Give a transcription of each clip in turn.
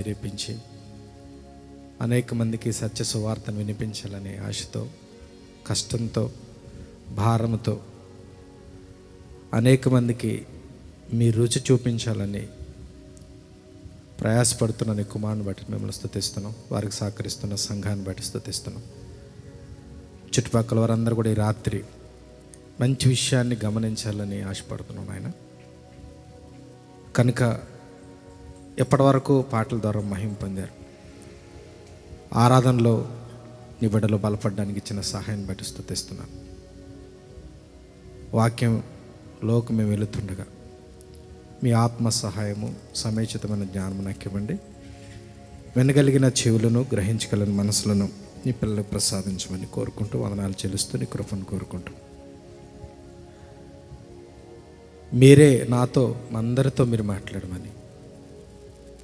ప్రేరేపించి అనేక మందికి సత్య సువార్తను వినిపించాలనే ఆశతో, కష్టంతో, భారంతో అనేక మందికి మీ రుచి చూపించాలని ప్రయాసపడుతున్న నీ కుమారుని బట్టి మిమ్మల్ని స్తుతిస్తున్నాం. వారికి సహకరిస్తున్న సంఘాన్ని బట్టి స్తుతిస్తున్నాం. చుట్టుపక్కల వారందరూ కూడా ఈ రాత్రి మంచి విషయాన్ని గమనించాలని ఆశపడుతున్నాం ఆయన. కనుక ఎప్పటి వరకు పాటల ద్వారా మహిమ పొందారు, ఆరాధనలో నీ బిడ్డలు బలపడడానికి ఇచ్చిన సహాయాన్ని బట్టి స్తుతిస్తున్నాను. వాక్యంలోకి మేము వెళుతుండగా మీ ఆత్మ సహాయము, సమేచితమైన జ్ఞానము నాకు ఇవ్వండి. వినగలిగిన చెవులను, గ్రహించగలిగిన మనసులను నీ పిల్లలకు ప్రసాదించమని కోరుకుంటూ, వందనాలు చెల్లిస్తూ నీ కృపను కోరుకుంటూ, మీరే నాతో అందరితో మీరు మాట్లాడమని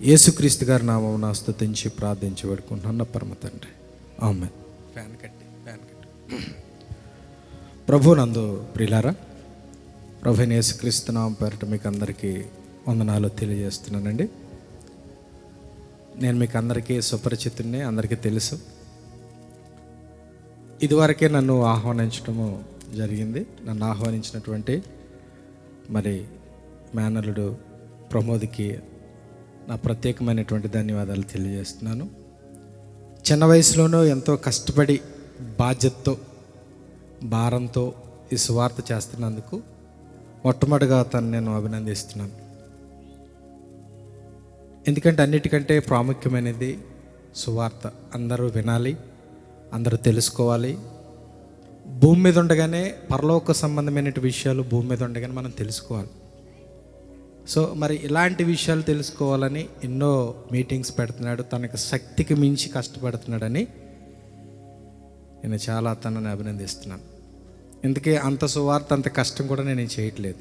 యేసుక్రీస్తు గారి నామమున స్తుతించి ప్రార్థించి వేడుకుంటున్న పరమ తండ్రి, ఆమేన్. ఫ్యాన్ కట్టి. ప్రభు నందు ప్రియులారా, ప్రభు యేసుక్రీస్తు నామం పేరిట మీకు అందరికీ వందనాలు తెలియజేస్తున్నానండి. నేను మీకు అందరికీ సుపరిచితుడిని, అందరికీ తెలుసు. ఇదివరకే నన్ను ఆహ్వానించడము జరిగింది. నన్ను ఆహ్వానించినటువంటి మరి మేనలుడు ప్రమోద్కి నా ప్రత్యేకమైనటువంటి ధన్యవాదాలు తెలియజేస్తున్నాను. చిన్న వయసులోనూ ఎంతో కష్టపడి బాధ్యతతో, భారంతో ఈ సువార్త చేస్తున్నందుకు మొట్టమొదటిగా తను నేను అభినందిస్తున్నాను. ఎందుకంటే అన్నిటికంటే ప్రాముఖ్యమైనది సువార్త. అందరూ వినాలి, అందరూ తెలుసుకోవాలి. భూమి మీద ఉండగానే పరలోక సంబంధమైన విషయాలు భూమి మీద ఉండగానే మనం తెలుసుకోవాలి. సో మరి ఇలాంటి విషయాలు తెలుసుకోవాలని ఎన్నో మీటింగ్స్ పెడుతున్నాడు. తనకు శక్తికి మించి కష్టపడుతున్నాడని నేను చాలా తనని అభినందిస్తున్నాను. ఎందుకే అంత సువార్త, అంత కష్టం కూడా నేను చేయట్లేదు.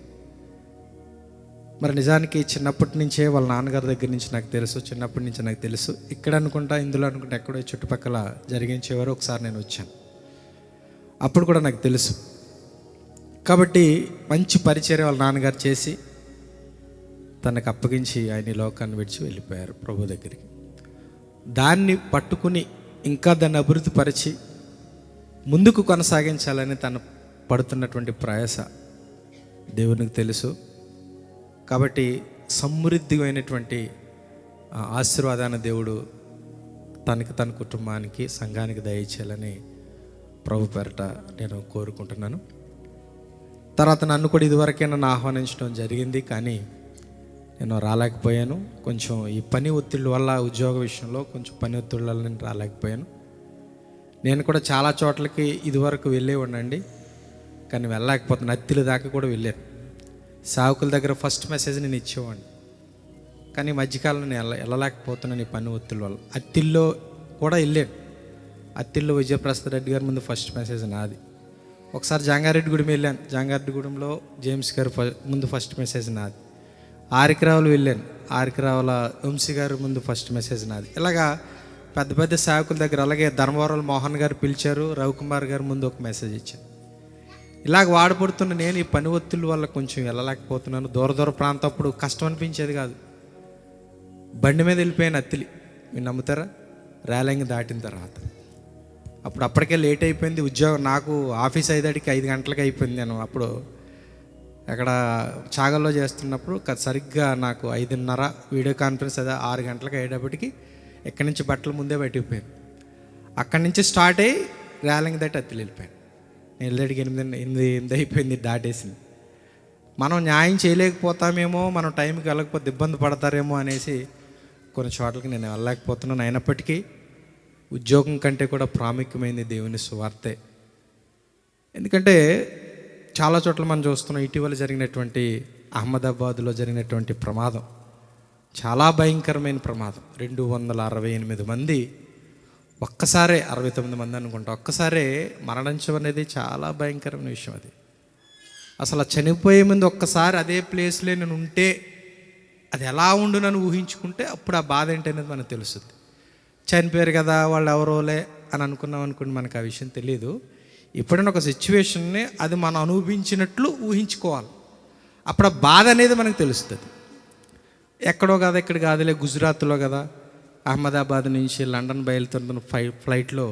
మరి నిజానికి చిన్నప్పటి నుంచే వాళ్ళ నాన్నగారి దగ్గర నుంచి నాకు తెలుసు, చిన్నప్పటి నుంచి నాకు తెలుసు. ఇక్కడ అనుకుంటా, ఇందులో అనుకుంటా, ఎక్కడో చుట్టుపక్కల జరిగించేవారు. ఒకసారి నేను వచ్చాను, అప్పుడు కూడా నాకు తెలుసు. కాబట్టి మంచి పరిచర్య వాళ్ళ నాన్నగారు చేసి తనకు అప్పగించి ఆయన ఈ లోకాన్ని విడిచి వెళ్ళిపోయారు ప్రభు దగ్గరికి. దాన్ని పట్టుకుని ఇంకా దాన్ని అభివృద్ధి పరిచి ముందుకు కొనసాగించాలని తను పడుతున్నటువంటి ప్రయాస దేవునికి తెలుసు. కాబట్టి సమృద్ధిమైనటువంటి ఆశీర్వాదాన్ని దేవుడు తన కుటుంబానికి, సంఘానికి దయచేయాలని ప్రభు పేరట నేను కోరుకుంటున్నాను. తర్వాత నన్ను కూడా ఇదివరకే నన్ను ఆహ్వానించడం జరిగింది, కానీ నేను రాలేకపోయాను. కొంచెం ఈ పని ఒత్తిళ్ళ వల్ల, ఉద్యోగ విషయంలో కొంచెం పని ఒత్తిళ్ళ వల్ల నేను రాలేకపోయాను. నేను కూడా చాలా చోట్లకి ఇదివరకు వెళ్ళేవాడినండి, కానీ వెళ్ళలేకపోతున్నాను. అత్తిల దాకా కూడా వెళ్ళాను. సావుకుల దగ్గర ఫస్ట్ మెసేజ్ నేను ఇచ్చేవాడిని, కానీ మధ్యకాలంలో నేను వెళ్ళలేకపోతున్నాను ఈ పని ఒత్తిళ్ళ వల్ల. అత్తిల్లో కూడా వెళ్ళాను. అత్తిల్లో విజయప్రసాద్ రెడ్డి గారి ముందు ఫస్ట్ మెసేజ్ నాది. ఒకసారి జంగారెడ్డిగూడెం వెళ్ళాను. జంగారెడ్డిగూడెంలో జేమ్స్ గారు ముందు ఫస్ట్ మెసేజ్ నాది. ఆరికరావులు వెళ్ళాను. ఆరికరావుల వంశీ గారి ముందు ఫస్ట్ మెసేజ్ నాది. ఇలాగా పెద్ద పెద్ద సేవకుల దగ్గర, అలాగే ధర్మవరం మోహన్ గారు పిలిచారు, రవికుమార్ గారి ముందు ఒక మెసేజ్ ఇచ్చాను. ఇలాగ వాడపడుతున్న నేను ఈ పని ఒత్తిళ్ళ వల్ల కొంచెం వెళ్ళలేకపోతున్నాను. దూర ప్రాంతం అప్పుడు కష్టం అనిపించేది కాదు. బండి మీద వెళ్ళిపోయాను అత్తిలి. మీరు నమ్ముతారా? రేలంగి దాటిన తర్వాత అప్పటికే లేట్ అయిపోయింది. ఉద్యోగం నాకు ఆఫీస్ 5 గంటలకి అయిపోయింది. నేను అప్పుడు అక్కడ చాగల్లో చేస్తున్నప్పుడు సరిగ్గా నాకు 5:30 వీడియో కాన్ఫరెన్స్ 6 గంటలకు అయ్యేటప్పటికి ఎక్కడి నుంచి బట్టలు ముందే పెట్టిపోయాను. అక్కడి నుంచి స్టార్ట్ అయ్యి రేలంగి దాటి అత్తిలి వెళ్ళిపోయాను. నేను వెళ్ళేటికి 8 అయిపోయింది, దాటేసింది. మనం న్యాయం చేయలేకపోతామేమో, మనం టైంకి వెళ్ళకపోతే ఇబ్బంది పడతారేమో అనేసి కొన్ని చోట్లకి నేను వెళ్ళలేకపోతున్నాను. అయినప్పటికీ ఉద్యోగం కంటే కూడా ప్రాముఖ్యమైనది దేవుని సువార్తే. ఎందుకంటే చాలా చోట్ల మనం చూస్తున్నాం. ఇటీవల జరిగినటువంటి అహ్మదాబాద్లో జరిగినటువంటి ప్రమాదం చాలా భయంకరమైన ప్రమాదం. 268 మంది ఒక్కసారే, 69 మంది అనుకుంటా, ఒక్కసారే మరణించడం అనేది చాలా భయంకరమైన విషయం. అది అసలు చనిపోయే ముందు ఒక్కసారి అదే ప్లేస్లో నేను ఉంటే అది ఎలా ఉండు నన్ను ఊహించుకుంటే అప్పుడు ఆ బాధ ఏంటనేది మనకు తెలుస్తుంది. చనిపోయారు కదా వాళ్ళు ఎవరోలే అని అనుకున్నాం అనుకోండి, మనకు ఆ విషయం తెలియదు. ఎప్పుడైనా ఒక సిచ్యువేషన్ని అది మనం అనుభవించినట్లు ఊహించుకోవాలి. అప్పుడు ఆ బాధ అనేది మనకు తెలుస్తుంది. ఎక్కడో కదా, ఇక్కడ కాదులే, గుజరాత్లో కదా, అహ్మదాబాద్ నుంచి లండన్ బయలుదేరుతున్న ఫ్లైట్లో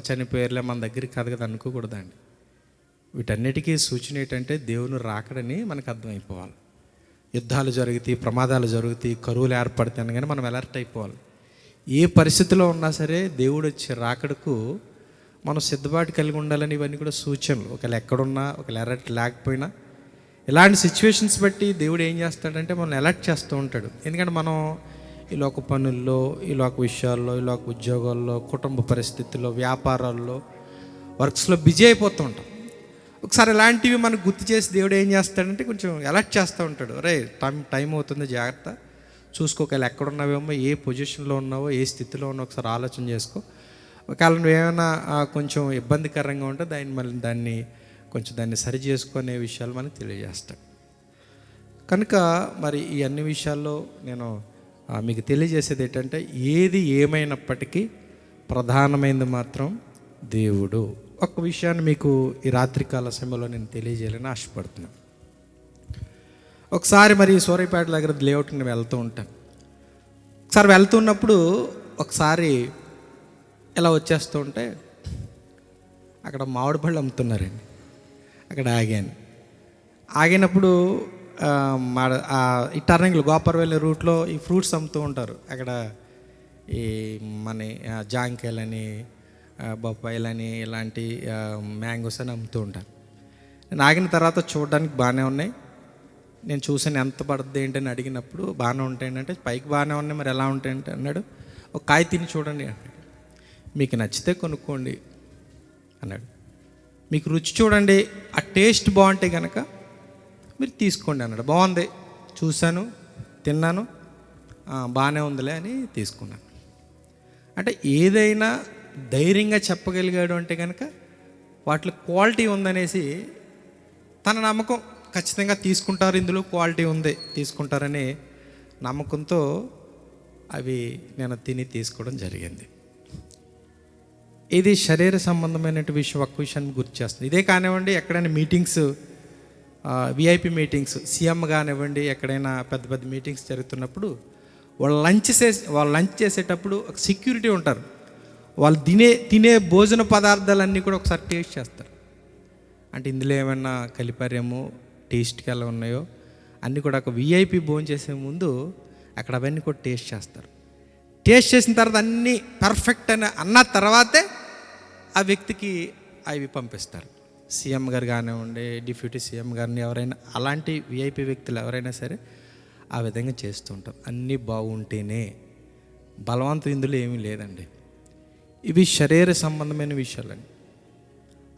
చనిపోయారులే, మన దగ్గరికి కాదు కదా అనుకోకూడదండి. వీటన్నిటికీ సూచన ఏంటంటే దేవుని రాకడని మనకు అర్థమైపోవాలి. యుద్ధాలు జరుగుతాయి, ప్రమాదాలు జరుగుతాయి, కరువులు ఏర్పడతాయి కానీ మనం అలర్ట్ అయిపోవాలి. ఏ పరిస్థితిలో ఉన్నా సరే దేవుడు వచ్చే రాకడకు మనం సిద్ధపాటు కలిగి ఉండాలని ఇవన్నీ కూడా సూచనలు. ఒకవేళ ఎక్కడున్నా, ఒకవేళ అలర్ట్ లేకపోయినా, ఇలాంటి సిచ్యువేషన్స్ బట్టి దేవుడు ఏం చేస్తాడంటే మనల్ని అలర్ట్ చేస్తూ ఉంటాడు. ఎందుకంటే మనం ఈ లోక పనుల్లో, ఈ లోక విషయాల్లో, ఈ లోక ఉద్యోగాల్లో, కుటుంబ పరిస్థితుల్లో, వ్యాపారాల్లో, వర్క్స్లో బిజీ అయిపోతూ ఉంటాం. ఒకసారి ఇలాంటివి మనకు గుర్తు చేసి దేవుడు ఏం చేస్తాడంటే కొంచెం అలర్ట్ చేస్తూ ఉంటాడు. అరే టైం అవుతుంది, జాగ్రత్త చూసుకో, ఒకవేళ ఎక్కడున్నావేమో, ఏ పొజిషన్లో ఉన్నావో, ఏ స్థితిలో ఉన్నావో ఒకసారి ఆలోచన చేసుకో. ఒకవేళ నువ్వేమైనా కొంచెం ఇబ్బందికరంగా ఉంటే దాన్ని సరి చేసుకునే విషయాలు మనకు తెలియజేస్తాడు. కనుక మరి ఈ అన్ని విషయాల్లో నేను మీకు తెలియజేసేది ఏంటంటే, ఏది ఏమైనప్పటికీ ప్రధానమైనది మాత్రం దేవుడు. ఒక విషయాన్ని మీకు ఈ రాత్రికాల సమయంలో నేను తెలియజేయాలని ఆశపడుతున్నాను. ఒకసారి మరి సూర్యాపేట దగ్గర లేఅవుట్కి నేను వెళ్తూ ఉంటాను. ఒకసారి వెళ్తున్నప్పుడు ఒకసారి ఇలా వచ్చేస్తూ ఉంటే అక్కడ మామిడి పళ్ళు అమ్ముతున్నారండి. అక్కడ ఆగినప్పుడు ఈ టర్నింగ్లో గోపర్వెల్లి రూట్లో ఈ ఫ్రూట్స్ అమ్ముతూ ఉంటారు. అక్కడ ఈ మన జాంకాయలని, బొప్పాయిలని, ఇలాంటి మ్యాంగోస్ అని అమ్ముతూ ఉంటారు. నేను ఆగిన తర్వాత చూడడానికి బాగానే ఉన్నాయి. నేను చూసాను ఎంత పడుతుంది ఏంటని అడిగినప్పుడు బాగానే ఉంటాయంటే, పైకి బాగానే ఉన్నాయి, మరి ఎలా ఉంటాయంటే అన్నాడు, ఒక కాయ తిని చూడండి అన్నాడు. మీకు నచ్చితే కొనుక్కోండి అన్నాడు. మీకు రుచి చూడండి, ఆ టేస్ట్ బాగుంటే కనుక మీరు తీసుకోండి అన్నాడు. బాగుంది, చూశాను, తిన్నాను, బాగానే ఉందిలే అని తీసుకున్నాను. అంటే ఏదైనా ధైర్యంగా చెప్పగలిగాడు అంటే కనుక వాటిలో క్వాలిటీ ఉందనేసి తన నమ్మకం, ఖచ్చితంగా తీసుకుంటారు, ఇందులో క్వాలిటీ ఉంది, తీసుకుంటారనే నమ్మకంతో అవి నేను తిని తీసుకోవడం జరిగింది. ఇది శరీర సంబంధమైన విషయం, ఒక్క విషయాన్ని గుర్తు చేస్తుంది. ఇదే కానివ్వండి, ఎక్కడైనా మీటింగ్స్, విఐపి మీటింగ్స్, సీఎం కానివ్వండి, ఎక్కడైనా పెద్ద పెద్ద మీటింగ్స్ జరుగుతున్నప్పుడు వాళ్ళు లంచ్ చేసేటప్పుడు ఒక సెక్యూరిటీ ఉంటారు. వాళ్ళు తినే భోజన పదార్థాలన్నీ కూడా ఒకసారి టేస్ట్ చేస్తారు. అంటే ఇందులో ఏమైనా కలిపారేమో, టేస్ట్కి ఎలా ఉన్నాయో అన్నీ కూడా ఒక విఐపి భోజనం చేసే ముందు అక్కడ అవన్నీ కూడా టేస్ట్ చేస్తారు. టేస్ట్ చేసిన తర్వాత అన్నీ పర్ఫెక్ట్ అని అన్న తర్వాతే ఆ వ్యక్తికి అవి పంపిస్తారు. సీఎం గారు కానివ్వండి, డిప్యూటీ సీఎం గారిని, ఎవరైనా అలాంటి విఐపి వ్యక్తులు ఎవరైనా సరే ఆ విధంగా చేస్తూ ఉంటారు. అన్నీ బాగుంటేనే, బలవంతం ఇందులో ఏమీ లేదండి. ఇవి శరీర సంబంధమైన విషయాలండి.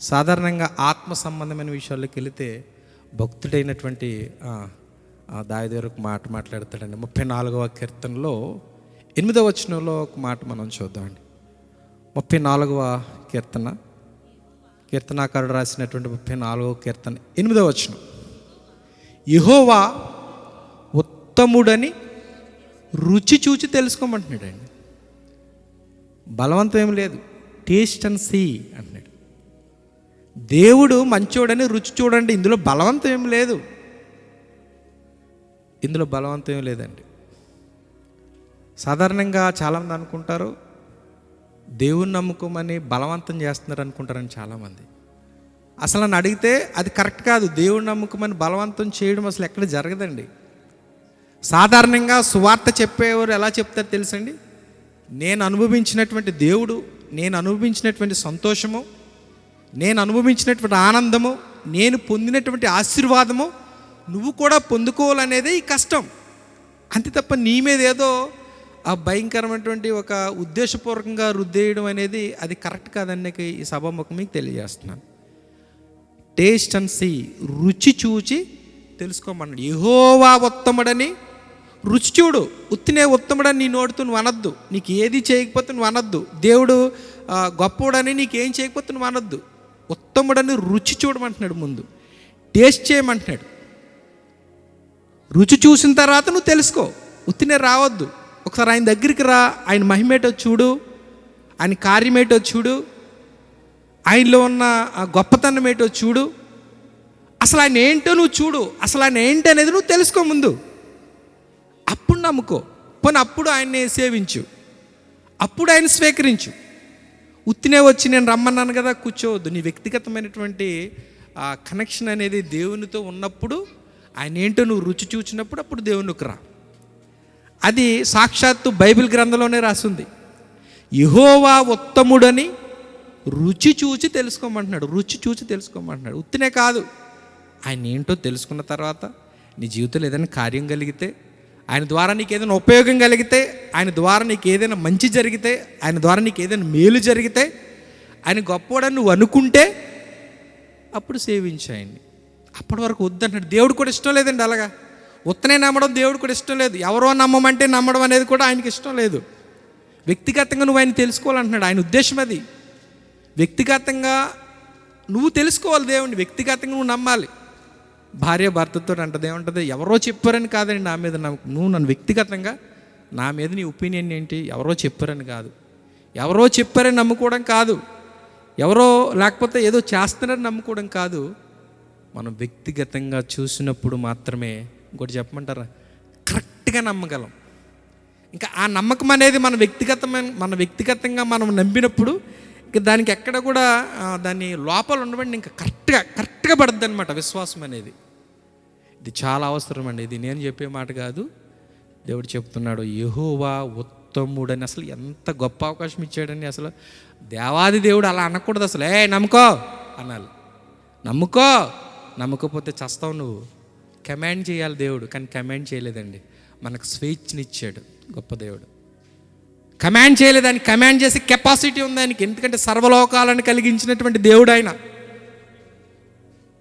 సాధారణంగా ఆత్మ సంబంధమైన విషయాల్లోకి వెళితే భక్తుడైనటువంటి దావీదు ఒక మాట మాట్లాడతాడండి. 34వ కీర్తనలో 8వ వచనంలో ఒక మాట మనం చూద్దామండి. 34వ కీర్తనాకారుడు రాసినటువంటి 34వ కీర్తన 8వ వచనం, యెహోవా ఉత్తముడని రుచి చూచి తెలుసుకోమంటున్నాడండి. బలవంతం ఏమి లేదు, టేస్ట్ అండ్ సీ అంటున్నాడు. దేవుడు మంచోడని రుచి చూడండి, ఇందులో బలవంతం ఏమి లేదు, ఇందులో బలవంతం ఏమి లేదండి. సాధారణంగా చాలామంది అనుకుంటారు దేవుని నమ్ముకోమని బలవంతం చేస్తున్నారు అనుకుంటారని చాలామంది. అసలు నన్ను అడిగితే అది కరెక్ట్ కాదు. దేవుని నమ్ముకోమని బలవంతం చేయడం అసలు ఎక్కడ జరగదండి. సాధారణంగా సువార్త చెప్పేవారు ఎలా చెప్తారు తెలుసండి, నేను అనుభవించినటువంటి దేవుడు, నేను అనుభవించినటువంటి సంతోషము, నేను అనుభవించినటువంటి ఆనందము, నేను పొందినటువంటి ఆశీర్వాదము నువ్వు కూడా పొందుకోవాలనేదే ఈ కష్టం. అంతే తప్ప నీ మీద ఏదో ఆ భయంకరమైనటువంటి ఒక ఉద్దేశపూర్వకంగా రుద్దేయడం అనేది అది కరెక్ట్ కాదని ఈ సభాముఖం మీకు తెలియజేస్తున్నాను. టేస్ట్ అండ్ సీ, రుచి చూచి తెలుసుకోమన్నాడు. యెహోవా ఉత్తముడని రుచి చూడు. ఉత్తినే ఉత్తముడని నీ నోడుతూ నువ్వు అనొద్దు. నీకు ఏది చేయకపోతే నువ్వు అనొద్దు. దేవుడు గొప్పవాడని నీకేం చేయకపోతే నువ్వు అనొద్దు. ఉత్తముడని రుచి చూడమంటున్నాడు. ముందు టేస్ట్ చేయమంటున్నాడు. రుచి చూసిన తర్వాత నువ్వు తెలుసుకో. ఉత్తినే రావద్దు. ఒకసారి ఆయన దగ్గరికి రా, ఆయన మహిమేటో చూడు, ఆయన కార్యమేటో చూడు, ఆయనలో ఉన్న గొప్పతనం ఏంటో చూడు. అసలు ఆయన ఏంటో నువ్వు చూడు. అసలు ఆయన ఏంటి అనేది నువ్వు తెలుసుకో ముందు. అప్పుడు నమ్ముకో. పోనీ అప్పుడు ఆయన్ని సేవించు. అప్పుడు ఆయన స్వీకరించు. ఉత్తినే వచ్చి నేను రమ్మన్నాను కదా కూర్చోవద్దు. నీ వ్యక్తిగతమైనటువంటి ఆ కనెక్షన్ అనేది దేవునితో ఉన్నప్పుడు, ఆయన ఏంటో నువ్వు రుచి చూచినప్పుడు అప్పుడు దేవునికి రా. అది సాక్షాత్తు బైబిల్ గ్రంథంలోనే రాసింది. యెహోవా ఉత్తముడని రుచి చూచి తెలుసుకోమంటున్నాడు. రుచి చూచి తెలుసుకోమంటున్నాడు. ఉత్తినే కాదు, ఆయన ఏంటో తెలుసుకున్న తర్వాత నీ జీవితంలో ఏదైనా కార్యం కలిగితే, ఆయన ద్వారా నీకు ఏదైనా ఉపయోగం కలిగితే, ఆయన ద్వారా నీకు ఏదైనా మంచి జరిగితే, ఆయన ద్వారా నీకు ఏదైనా మేలు జరిగితే, ఆయన గొప్పవాడని నువ్వు అనుకుంటే అప్పుడు సేవించు ఆయన్ని. అప్పటి వరకు వద్దంటాడు. దేవుడు కూడా ఇష్టం లేదండి అలాగా. ఉత్తనే నమ్మడం దేవుడు కూడా ఇష్టం లేదు. ఎవరో నమ్మమంటే నమ్మడం అనేది కూడా ఆయనకి ఇష్టం లేదు. వ్యక్తిగతంగా నువ్వు ఆయన తెలుసుకోవాలంటున్నాడు. ఆయన ఉద్దేశం అది. వ్యక్తిగతంగా నువ్వు తెలుసుకోవాలి దేవుణ్ణి. వ్యక్తిగతంగా నువ్వు నమ్మాలి. భార్య భర్తతో అంటది ఏమంటుంది, ఎవరో చెప్పారని కాదండి నా మీద నమ్మకం. నువ్వు నన్ను వ్యక్తిగతంగా నా మీద నీ ఒపీనియన్ ఏంటి? ఎవరో చెప్పారని కాదు, ఎవరో చెప్పారని నమ్ముకోవడం కాదు, ఎవరో లేకపోతే ఏదో చేస్తున్నారని నమ్ముకోవడం కాదు. మనం వ్యక్తిగతంగా చూసినప్పుడు మాత్రమే, ఇంకోటి చెప్పమంటారా, కరెక్ట్గా నమ్మగలం. ఇంకా ఆ నమ్మకం అనేది మన వ్యక్తిగతంగా మనం నమ్మినప్పుడు ఇంకా దానికి ఎక్కడ కూడా దాని లోపల ఉండబడి ఇంకా కరెక్ట్గా పడుద్ది అనమాట విశ్వాసం అనేది. ఇది చాలా అవసరం అండి. ఇది నేను చెప్పే మాట కాదు, దేవుడు చెప్తున్నాడు. యెహోవా ఉత్తముడని. అసలు ఎంత గొప్ప అవకాశం ఇచ్చాడని. అసలు దేవాది దేవుడు అలా అనకూడదు. అసలు నమ్ముకో అనాలి. నమ్మకపోతే చస్తావు నువ్వు. కమాండ్ చేయాలి దేవుడు, కానీ కమాండ్ చేయలేదండి. మనకు స్వేచ్ఛనిచ్చాడు గొప్ప దేవుడు. కమాండ్ చేయలేదు, ఆయన కమాండ్ చేసే కెపాసిటీ ఉంది ఆయనకి. ఎందుకంటే సర్వలోకాలను కలిగించినటువంటి దేవుడు ఆయన.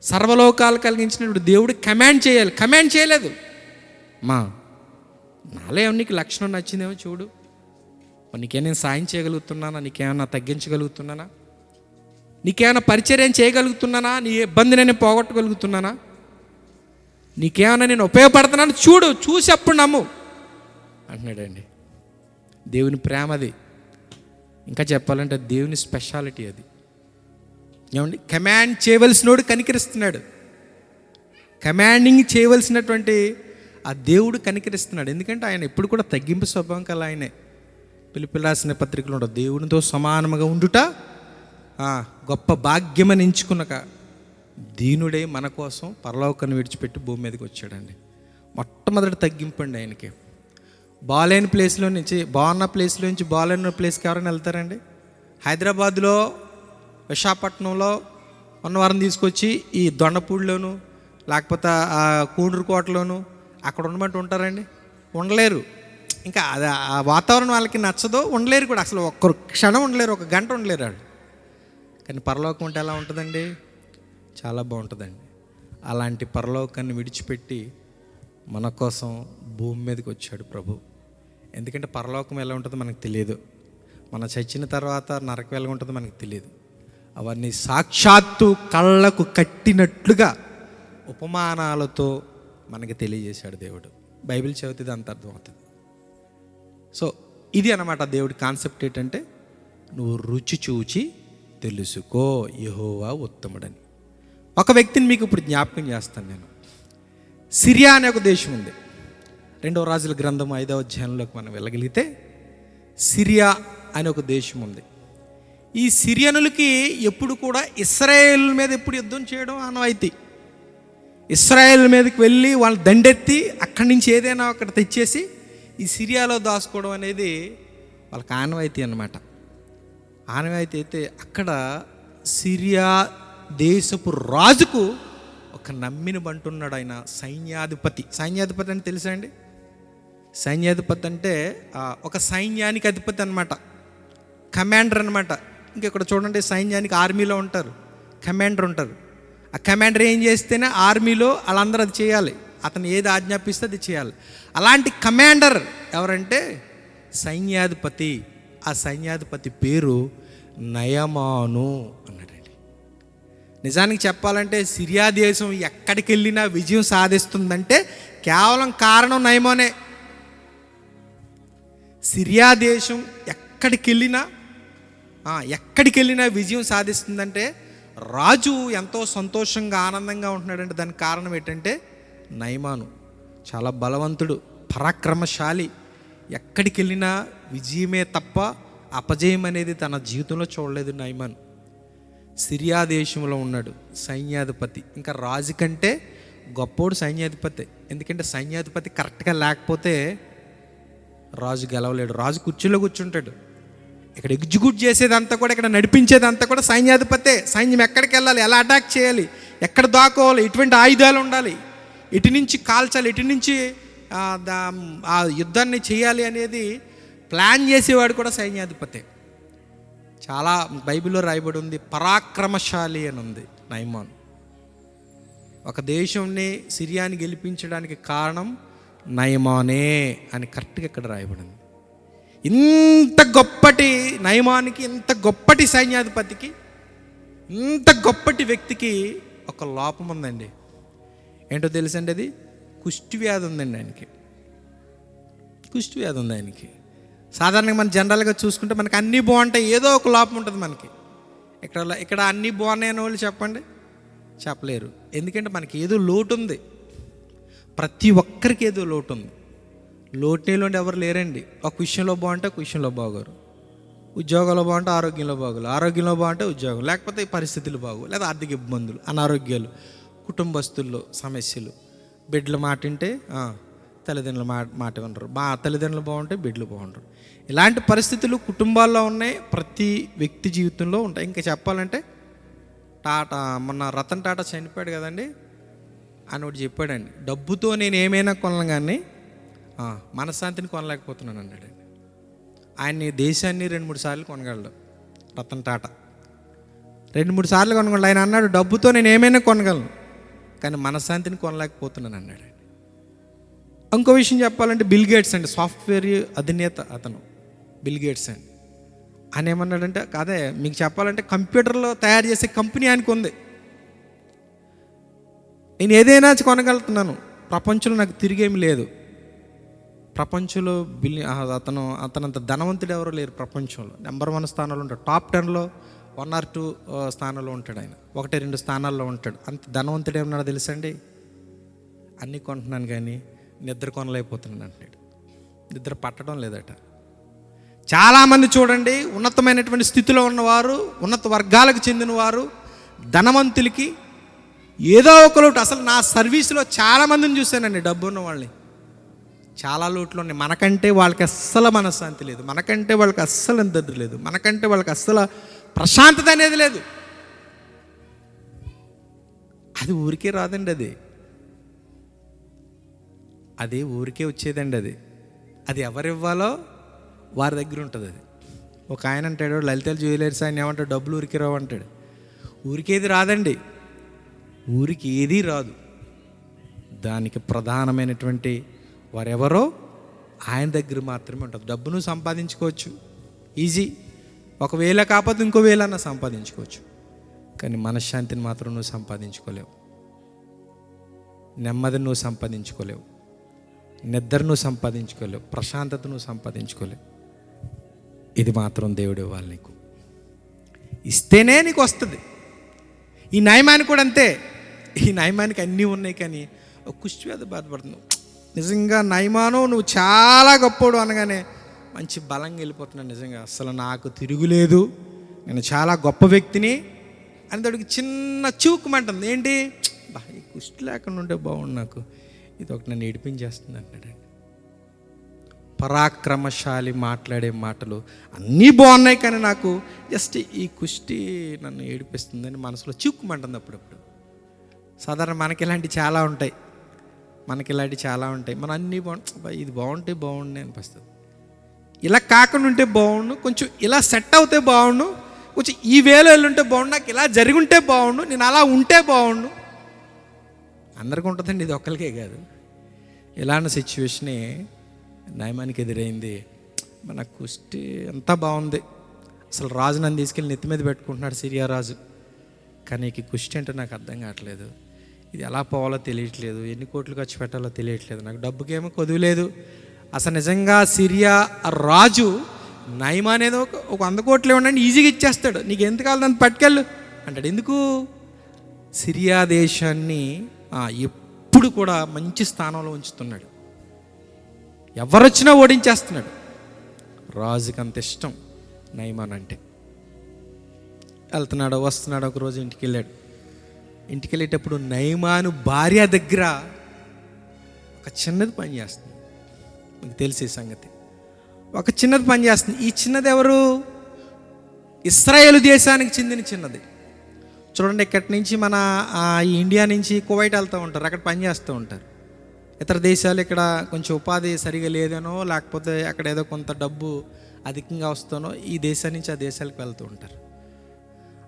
సర్వలోకాలు కలిగించినటువంటి దేవుడు కమాండ్ చేయాలి. కమాండ్ చేయలేదు. నాలో నీకు లక్షణం నచ్చిందేమో చూడు, నీకేమైనా సాయం చేయగలుగుతున్నానా, నీకేమైనా తగ్గించగలుగుతున్నానా, నీకేమైనా పరిచర్యం చేయగలుగుతున్నానా, నీ ఇబ్బంది నేను పోగొట్టగలుగుతున్నానా, నీకేమైనా నేను ఉపయోగపడుతున్నాను చూడు, చూసి అప్పుడు నమ్ము అంటున్నాడండి. దేవుని ప్రేమ అది. ఇంకా చెప్పాలంటే దేవుని స్పెషాలిటీ అది. ఏమండి, కమాండ్ చేయవలసినోడు కనికరిస్తున్నాడు. కమాండింగ్ చేయవలసినటువంటి ఆ దేవుడు కనికరిస్తున్నాడు. ఎందుకంటే ఆయన ఎప్పుడు కూడా తగ్గింపు స్వభావం కల ఆయనే. పిలుపులు రాసిన పత్రికలు ఉండవు, దేవునితో సమానముగా ఉండుట గొప్ప భాగ్యమని ఎంచుకున్నాక దీనుడే మన కోసం పరలోకాన్ని విడిచిపెట్టి భూమి మీదకి వచ్చాడండి. మొట్టమొదటి తగ్గింపు అండి ఆయనకి. బాగాలేని ప్లేస్లో నుంచి, బాగున్న ప్లేస్లో నుంచి బాగాలేని ప్లేస్కి ఎవరైనా వెళ్తారండి? హైదరాబాద్లో, విశాఖపట్నంలో ఉన్నవారిని తీసుకొచ్చి ఈ దొండపూడిలోను లేకపోతే ఆ కూండ్రుకోటలోను అక్కడ ఉండమంటే ఉంటారండి? ఉండలేరు. ఇంకా అది ఆ వాతావరణం వాళ్ళకి నచ్చదో, ఉండలేరు కూడా. అసలు ఒక్క క్షణం ఉండలేరు, ఒక గంట ఉండలేరు వాళ్ళు. కానీ పరలోకం అంటే ఎలా ఉంటుందండి? చాలా బాగుంటుందండి. అలాంటి పరలోకాన్ని విడిచిపెట్టి మన కోసం భూమి మీదకి వచ్చాడు ప్రభు. ఎందుకంటే పరలోకం ఎలా ఉంటుందో మనకు తెలియదు, మన చచ్చిన తర్వాత నరకం ఎలా ఉంటుందో మనకు తెలియదు. అవన్నీ సాక్షాత్తు కళ్ళకు కట్టినట్లుగా ఉపమానాలతో మనకి తెలియజేశాడు దేవుడు. బైబిల్ చదివితే అంత అర్థమవుతుంది. సో ఇది అన్నమాట దేవుడి కాన్సెప్ట్. ఏంటంటే నువ్వు రుచి చూచి తెలుసుకో యెహోవా ఉత్తముడని. ఒక వ్యక్తిని మీకు ఇప్పుడు జ్ఞాపకం చేస్తాను నేను. సిరియా అనే ఒక దేశం ఉంది. 2వ రాజుల గ్రంథం 5వ అధ్యాయంలోకి మనం వెళ్ళగలిగితే సిరియా అనే ఒక దేశం ఉంది. ఈ సిరియనులకి ఎప్పుడు కూడా ఇశ్రాయేల్ మీద ఎప్పుడు యుద్ధం చేయడం ఆనవాయితీ. ఇశ్రాయేల్ మీదకి వెళ్ళి వాళ్ళు దండెత్తి అక్కడి నుంచి ఏదైనా అక్కడ తెచ్చేసి ఈ సిరియాలో దాచుకోవడం అనేది వాళ్ళకి ఆనవాయితీ అన్నమాట. ఆనవాయితీ అయితే అక్కడ సిరియా దేశపు రాజుకు ఒక నమ్మిన బంటున్నాడు. ఆయన సైన్యాధిపతి. సైన్యాధిపతి అంటే తెలుసా అండి? సైన్యాధిపతి అంటే ఒక సైన్యానికి అధిపతి అనమాట, కమాండర్ అనమాట. ఇంకెక్కడ చూడండి, సైన్యానికి ఆర్మీలో ఉంటారు, కమాండర్ ఉంటారు. ఆ కమాండర్ ఏం చేస్తేనే ఆర్మీలో వాళ్ళందరూ అది చేయాలి, అతను ఏది ఆజ్ఞాపిస్తే అది చేయాలి. అలాంటి కమాండర్ ఎవరంటే సైన్యాధిపతి. ఆ సైన్యాధిపతి పేరు నయమాను అన్నాడండి. నిజానికి చెప్పాలంటే సిరియా దేశం ఎక్కడికి వెళ్ళినా విజయం సాధిస్తుందంటే కేవలం కారణం నయమానే. సిరియా దేశం ఎక్కడికి వెళ్ళినా విజయం సాధిస్తుందంటే రాజు ఎంతో సంతోషంగా ఆనందంగా ఉంటున్నాడంటే దానికి కారణం ఏంటంటే నయమాను చాలా బలవంతుడు, పరాక్రమశాలి. ఎక్కడికి వెళ్ళినా విజయమే తప్ప అపజయం అనేది తన జీవితంలో చూడలేదు నయమాన్. సిరియా దేశంలో ఉన్నాడు, సైన్యాధిపతి. ఇంకా రాజు కంటే గొప్పోడు సైన్యాధిపతి. ఎందుకంటే సైన్యాధిపతి కరెక్ట్గా లేకపోతే రాజు గెలవలేడు. రాజు కుర్చీలో కూర్చుంటాడు. ఇక్కడ ఎగ్జిక్యూట్ చేసేదంతా కూడా, ఇక్కడ నడిపించేదంతా కూడా సైన్యాధిపతే. సైన్యం ఎక్కడికి వెళ్ళాలి, ఎలా అటాక్ చేయాలి, ఎక్కడ దాక్కోవాలి, ఎటువంటి ఆయుధాలు ఉండాలి, ఎటు నుంచి కాల్చాలి, ఎటు నుంచి ఆ యుద్ధాన్ని చేయాలి అనేది ప్లాన్ చేసేవాడు కూడా సైన్యాధిపతే. చాలా బైబిల్లో రాయబడి ఉంది, పరాక్రమశాలి అని ఉంది నయమాన్. ఒక దేశంని సిరియాని గెలిపించడానికి కారణం నయమానే అని కరెక్ట్గా ఇక్కడ రాయబడింది. ఇంత గొప్పటి నయమానికి, ఇంత గొప్పటి సైన్యాధిపతికి, ఇంత గొప్పటి వ్యక్తికి ఒక లోపం ఉందండి. ఏంటో తెలుసండి, అది కుష్టి వ్యాధి ఉందండి ఆయనకి. కుష్టి వ్యాధి ఉంది ఆయనకి. సాధారణంగా మనం జనరల్గా చూసుకుంటే మనకి అన్నీ బాగుంటాయి, ఏదో ఒక లోపం ఉంటుంది మనకి. ఇక్కడ అన్నీ బాగున్నాయని వాళ్ళు చెప్పండి, చెప్పలేరు. ఎందుకంటే మనకి ఏదో లోటు ఉంది. ప్రతి ఒక్కరికి ఏదో లోటు ఉంది. లోటునేలోండి ఎవరు లేరండి. ఒక విషయంలో బాగుంటే ఒక విషయంలో బాగోరు. ఉద్యోగంలో బాగుంటే ఆరోగ్యంలో బాగోలు, ఆరోగ్యంలో బాగుంటే ఉద్యోగం, లేకపోతే పరిస్థితులు బాగోలు, లేదా ఆర్థిక ఇబ్బందులు, అనారోగ్యాలు, కుటుంబస్తుల్లో సమస్యలు. బిడ్డలు మాట వింటే తల్లిదండ్రుల మాట వినరు, తల్లిదండ్రులు బాగుంటే బిడ్డలు బాగుంటారు. ఇలాంటి పరిస్థితులు కుటుంబాల్లో ఉన్నాయి, ప్రతి వ్యక్తి జీవితంలో ఉంటాయి. ఇంకా చెప్పాలంటే మొన్న రతన్ టాటా చనిపోయాడు కదండి. ఆయన ఒకటి చెప్పాడండి, డబ్బుతో నేను ఏమైనా కొనను కానీ మనశ్శాంతిని కొనలేకపోతున్నాను అన్నాడు. ఆయన్ని దేశాన్ని 2-3 సార్లు కొనగలడు రతన్ టాటా, 2-3 సార్లు కొనగలడు. ఆయన అన్నాడు, డబ్బుతో నేను ఏమైనా కొనగలను కానీ మనశ్శాంతిని కొనలేకపోతున్నాను అన్నాడు. ఇంకో విషయం చెప్పాలంటే బిల్ గేట్స్ అండి, సాఫ్ట్వేర్ అధినేత అతను బిల్ గేట్స్ అండి. ఆయన ఏమన్నాడంటే, అదే మీకు చెప్పాలంటే కంప్యూటర్లో తయారు చేసే కంపెనీ ఆయనకు ఉంది. నేను ఏదైనా కొనగలుగుతున్నాను, ప్రపంచంలో నాకు తిరిగేమి లేదు. ప్రపంచంలో అతనంత ధనవంతుడు ఎవరో లేరు ప్రపంచంలో. నెంబర్ 1 స్థానంలో ఉంటాడు, టాప్ 10లో 1 or 2 స్థానాల్లో ఉంటాడు ఆయన. 1-2 స్థానాల్లో ఉంటాడు. అంత ధనవంతుడు ఏమన్నాడో తెలుసండి, అన్నీ కొంటున్నాను కానీ నిద్ర కొనలేకపోతున్నాను అంటాడు. నిద్ర పట్టడం లేదట. చాలామంది చూడండి, ఉన్నతమైనటువంటి స్థితిలో ఉన్నవారు, ఉన్నత వర్గాలకు చెందినవారు, ధనవంతులకి ఏదో ఒక లోటు. అసలు నా సర్వీస్లో చాలామందిని చూశానండి, డబ్బు ఉన్న వాళ్ళని. చాలా లోట్లు ఉన్నాయి. మనకంటే వాళ్ళకి అస్సలు మనశ్శాంతి లేదు, మనకంటే వాళ్ళకి అస్సలు నిద్ర లేదు, మనకంటే వాళ్ళకి అస్సలు ప్రశాంతత అనేది లేదు. అది ఊరికే రాదండి, అది ఊరికే వచ్చేదండి. అది ఎవరివ్వాలో వారి దగ్గర ఉంటుంది. అది ఒక ఆయన అంటాడు, లలిత జ్యువెలర్స్ ఆయన ఏమంటాడు, డబ్బులు ఊరికి రావు అంటాడు. ఊరికేది రాదండి, ఊరికి ఏదీ రాదు. దానికి ప్రధానమైనటువంటి వారెవరో ఆయన దగ్గర మాత్రమే ఉంటుంది. డబ్బును సంపాదించుకోవచ్చు ఈజీ, 1,000 కాకపోతే ఇంకో 1,000 సంపాదించుకోవచ్చు, కానీ మనశ్శాంతిని మాత్రం నువ్వు సంపాదించుకోలేవు, నెమ్మదిని నువ్వు సంపాదించుకోలేవు, నిద్ర నువ్వు సంపాదించుకోలేవు, ప్రశాంతత నువ్వు సంపాదించుకోలేవు. ఇది మాత్రం దేవుడు ఇవ్వాలి నీకు, ఇస్తేనే నీకు వస్తుంది. ఈ నయమానికి కూడా అంతే. ఈ నయమానికి అన్నీ ఉన్నాయి కానీ ఒక కుష్టివ్యాధి బాధపడుతున్నావు. నిజంగా నయమాను నువ్వు చాలా గొప్పోడు అనగానే మంచి బలంగా వెళ్ళిపోతున్నాను. నిజంగా అసలు నాకు తిరుగులేదు, నేను చాలా గొప్ప వ్యక్తిని అని తోడికి చిన్న చూకుమంటుంది. ఏంటి, ఈ కుష్టి లేకుండా ఉంటే బాగుండు, నాకు ఇది ఒకటి నన్ను ఏడిపించేస్తుంది అంటాడండి. పరాక్రమశాలి మాట్లాడే మాటలు అన్నీ బాగున్నాయి కానీ నాకు జస్ట్ ఈ కుష్టి నన్ను ఏడిపిస్తుందని మనసులో చిక్కుమంటుంది అప్పుడప్పుడు. సాధారణ మనకి ఇలాంటివి చాలా ఉంటాయి, మనం అన్నీ ఇది బాగుంటే బాగుండే అనిపిస్తుంది. ఇలా కాకుండా ఉంటే బాగుండు, కొంచెం ఇలా సెట్ అవుతే బాగుండు, కొంచెం ఈ వేలో వెళ్ళుంటే బాగుండు, నాకు ఇలా జరిగి ఉంటే బాగుండు, నేను అలా ఉంటే బాగుండు. అందరికీ ఉంటుందండి, ఇది ఒక్కరికే కాదు. ఇలాంటి సిచ్యువేషనే నయమానికి ఎదురైంది. మన కుష్టి అంతా బాగుంది, అసలు రాజు నన్ను తీసుకెళ్ళి నెత్తి మీద పెట్టుకుంటున్నాడు, సిరియా రాజు. కానీ ఈ కుష్టి అంటే నాకు అర్థం కావట్లేదు, ఇది ఎలా పోవాలో తెలియట్లేదు, ఎన్ని కోట్లు ఖర్చు పెట్టాలో తెలియట్లేదు, నాకు డబ్బుకేమో కొదువులేదు. అసలు నిజంగా సిరియా రాజు నయమా అనేది ఒక 100 కోట్లు ఇవ్వండి ఈజీగా ఇచ్చేస్తాడు, నీకు ఎంత కావాలి దాన్ని పట్టుకెళ్ళు అంటాడు. ఎందుకు? సిరియా దేశాన్ని ఎప్పుడు కూడా మంచి స్థానంలో ఉంచుతున్నాడు, ఎవరొచ్చినా ఓడించేస్తున్నాడు. రాజుకి అంత ఇష్టం నయమాన్ అంటే. వెళ్తున్నాడు, వస్తున్నాడు. ఒకరోజు ఇంటికి వెళ్ళాడు. ఇంటికి వెళ్ళేటప్పుడు నయమాను భార్య దగ్గర ఒక చిన్నది పని చేస్తుంది. మీకు తెలిసే సంగతి, ఒక చిన్నది పని చేస్తుంది. ఈ చిన్నది ఎవరు? ఇశ్రాయేలు దేశానికి చెందిన చిన్నది. చూడండి, ఇక్కడి నుంచి మన ఈ ఇండియా నుంచి కువైట్ వెళ్తూ ఉంటారు, అక్కడ పని చేస్తూ ఉంటారు. ఇతర దేశాలు ఇక్కడ కొంచెం ఉపాధి సరిగా లేదనో, లేకపోతే అక్కడ ఏదో కొంత డబ్బు అధికంగా వస్తానో ఈ దేశం నుంచి ఆ దేశాలకు వెళ్తూ ఉంటారు.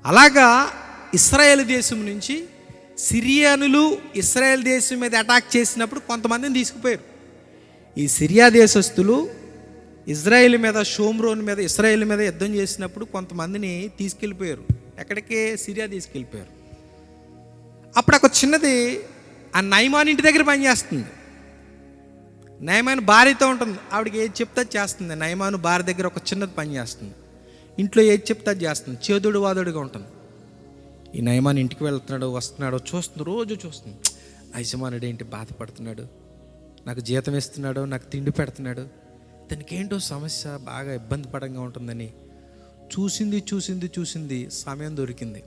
అలాగా ఇశ్రాయేల్ దేశం నుంచి సిరియానులు ఇశ్రాయేల్ దేశం మీద అటాక్ చేసినప్పుడు కొంతమందిని తీసుకుపోయారు. ఈ సిరియా దేశస్తులు ఇజ్రాయేల్ మీద, షోమ్రోన్ మీద, ఇశ్రాయేల్ మీద యుద్ధం చేసినప్పుడు కొంతమందిని తీసుకెళ్ళిపోయారు. ఎక్కడికి? సిరియా తీసుకెళ్ళిపోయారు. అప్పుడు ఒక చిన్నది ఆ నయమాన్ ఇంటి దగ్గర పనిచేస్తుంది. నయమాన్ భార్యతో ఉంటుంది. ఆవిడకి ఏది చెప్తే చేస్తుంది. నయమాను భార్య దగ్గర ఒక చిన్నది పని చేస్తుంది. ఇంట్లో ఏది చెప్తే చేస్తుంది. చేదుడు వాదుడుగా ఉంటుంది. ఈ నయమాన్ ఇంటికి వెళ్తున్నాడు, వస్తున్నాడు, చూస్తుంది, రోజు చూస్తుంది. యజమానుడు ఏంటి బాధపడుతున్నాడు, నాకు జీతం ఇస్తున్నాడు, నాకు తిండి పెడుతున్నాడు, దానికి ఏంటో సమస్య, బాగా ఇబ్బంది పడంగా ఉంటుందని చూసింది. సమయం దొరికింది.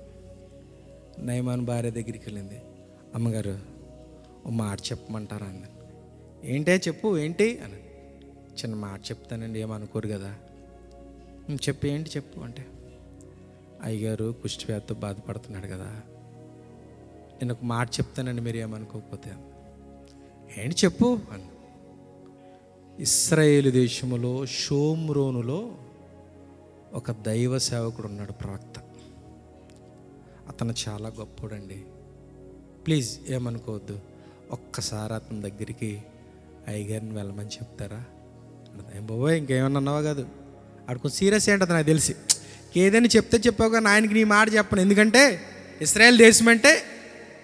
నయమాన్ భార్య దగ్గరికి వెళ్ళింది. అమ్మగారు, ఓ మాట చెప్పమంటారా అంది. ఏంటే చెప్పు, ఏంటి అని. చిన్న మాట చెప్తానండి, ఏమనుకోరు కదా. చెప్పు, ఏంటి చెప్పు అంటే, అయ్యగారు కుష్ఠవ్యాధితో బాధపడుతున్నాడు కదా, నేను ఒక మాట చెప్తానండి, మీరు ఏమనుకోకపోతే. ఏంటి చెప్పు అని. ఇశ్రాయేలు దేశములో షోమ్రోనులో ఒక దైవ సేవకుడు ఉన్నాడు, ప్రవక్త. అతను చాలా గొప్పోడండి, ప్లీజ్ ఏమనుకోవద్దు, ఒక్కసారి అతని దగ్గరికి అయ్యగారిని వెళ్ళమని చెప్తారా? ఏం బాబోయ్, ఇంకేమన్నా అన్నావా కాదు, ఆడుకో సీరియస్ ఏంటది నాకు తెలిసి. ఏదైనా చెప్తే చెప్పావు కానీ ఆయనకి నీ మాట చెప్పను. ఎందుకంటే ఇశ్రాయేల్ దేశం అంటే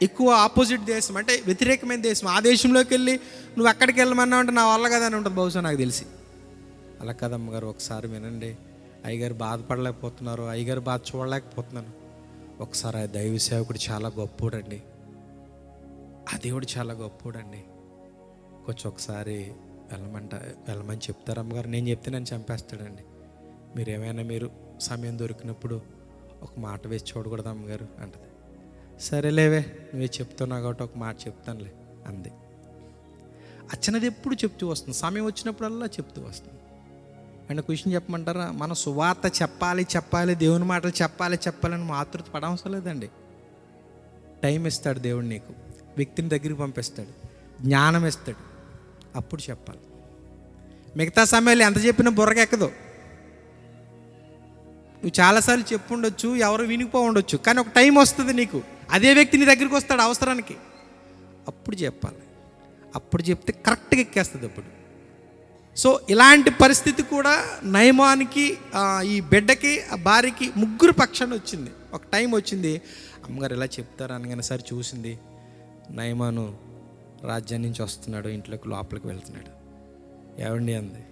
ఎక్కువ ఆపోజిట్ దేశం, అంటే వ్యతిరేకమైన దేశం. ఆ దేశంలోకి వెళ్ళి నువ్వు అక్కడికి వెళ్ళమన్నావు అంటే నా వల్ల కదా అని ఉంటుంది బహుశా, నాకు తెలిసి. అలా కదమ్మగారు, ఒకసారి వినండి, అయ్యగారు బాధపడలేకపోతున్నారు, అయ్యగారు బాధ చూడలేకపోతున్నాను. ఒకసారి ఆ దైవ సేవకుడు చాలా గొప్పోడండి, ఆ దేవుడు చాలా గొప్పోడండి, కొంచెం ఒకసారి వెళ్ళమని చెప్తారు అమ్మగారు. నేను చెప్తే నన్ను చంపేస్తాడండి, మీరు సమయం దొరికినప్పుడు ఒక మాట వేసి చూడకూడదు అమ్మగారు అంటది. సరేలేవే, నువ్వే చెప్తున్నావు కాబట్టి ఒక మాట చెప్తానులే అంది. అచ్చనది ఎప్పుడు చెప్తూ వస్తుంది, సమయం వచ్చినప్పుడల్లా చెప్తూ వస్తుంది. అండ్ ఒక విషయం చెప్పమంటారా, మనం సువార్త చెప్పాలి, దేవుని మాటలు చెప్పాలని ఆతృత పడవసరం లేదండి. టైం ఇస్తాడు దేవుడు నీకు, వ్యక్తిని దగ్గరికి పంపిస్తాడు, జ్ఞానం ఇస్తాడు, అప్పుడు చెప్పాలి. మిగతా సమయాలు ఎంత చెప్పినా బుర్రకెక్కదు. నువ్వు చాలాసార్లు చెప్పుండొచ్చు, ఎవరు వినిపో ఉండొచ్చు, కానీ ఒక టైం వస్తుంది నీకు, అదే వ్యక్తి నీ దగ్గరికి వస్తాడు అవసరానికి, అప్పుడు చెప్పాలి. అప్పుడు చెప్తే కరెక్ట్గా ఎక్కేస్తుంది అప్పుడు. సో ఇలాంటి పరిస్థితి కూడా నయమానికి, ఈ బిడ్డకి, ఆ భార్యకి, ముగ్గురు పక్షాన్ని వచ్చింది. ఒక టైం వచ్చింది, అమ్మగారు ఇలా చెప్తారు అనగానే సరే చూసింది. నయమాను రాజ్యం నుంచి వస్తున్నాడు, ఇంట్లోకి లోపలికి వెళ్తున్నాడు. ఏవండి అంది.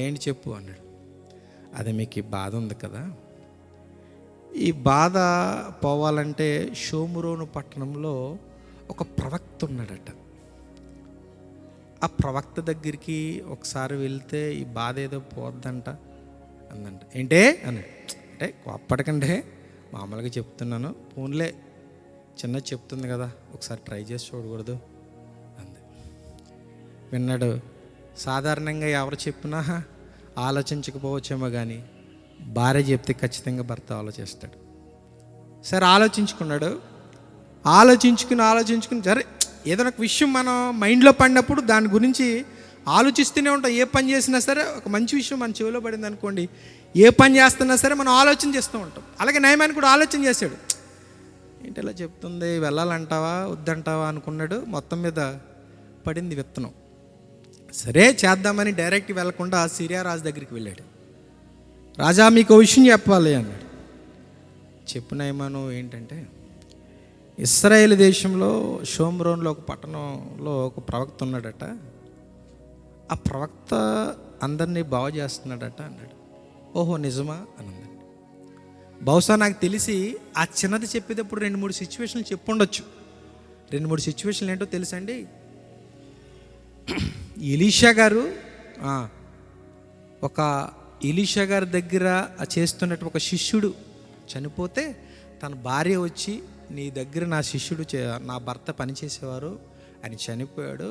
ఏంటి చెప్పు అన్నాడు. అదే మీకు ఈ బాధ ఉంది కదా, ఈ బాధ పోవాలంటే షోమ్రోను పట్టణంలో ఒక ప్రవక్త ఉన్నాడట. ఆ ప్రవక్త దగ్గరికి ఒకసారి వెళ్తే ఈ బాధ ఏదో పోద్దంట అందంట. ఏంటే అని అంటే, కోప్పడకండి, మామూలుగా చెప్తున్నాను, ఫోన్లే చిన్నది చెప్తుంది కదా, ఒకసారి ట్రై చేసి చూడకూడదు అంది. విన్నాడు. సాధారణంగా ఎవరు చెప్పినా ఆలోచించకపోవచ్చేమో కానీ భార్య చెప్తే ఖచ్చితంగా భర్త ఆలోచిస్తాడు. సరే ఆలోచించుకున్నాడు. ఆలోచించుకుని సరే ఏదైనా ఒక విషయం మనం మైండ్లో పడినప్పుడు దాని గురించి ఆలోచిస్తూనే ఉంటాం. ఏ పని చేసినా సరే, ఒక మంచి విషయం మన చెవిలో పడింది అనుకోండి, ఏ పని చేస్తున్నా సరే మనం ఆలోచన చేస్తూ ఉంటాం. అలాగే నయమాన్ కూడా ఆలోచన చేశాడు. ఏంటి ఇలా చెప్తుంది, వెళ్ళాలంటావా వద్దంటావా అనుకున్నాడు. మొత్తం మీద పడింది విత్తనం. సరే చేద్దామని డైరెక్ట్ వెళ్లకుండా సిరియా రాజు దగ్గరికి వెళ్ళాడు. రాజా, మీకు ఒక విషయం చెప్పాలి అన్నాడు. చెప్పు నయమాను ఏంటంటే, ఇశ్రాయేల్ దేశంలో షోమ్రోన్లో ఒక పట్టణంలో ఒక ప్రవక్త ఉన్నాడట, ఆ ప్రవక్త అందరినీ బాగు చేస్తున్నాడట అన్నాడు. ఓహో నిజమా అని అన్నాడు. బహుశా నాకు తెలిసి ఆ చిన్నది చెప్పేటప్పుడు 2-3 సిచ్యువేషన్లు చెప్పుండొచ్చు. 2-3 సిచ్యువేషన్లు ఏంటో తెలుసండి. ఎలీషా గారు ఒక ఎలీషా గారి దగ్గర చేస్తున్నట్టు ఒక శిష్యుడు చనిపోతే తన భార్య వచ్చి, నీ దగ్గర నా శిష్యుడు నా భర్త పనిచేసేవారు, ఆయన చనిపోయాడు,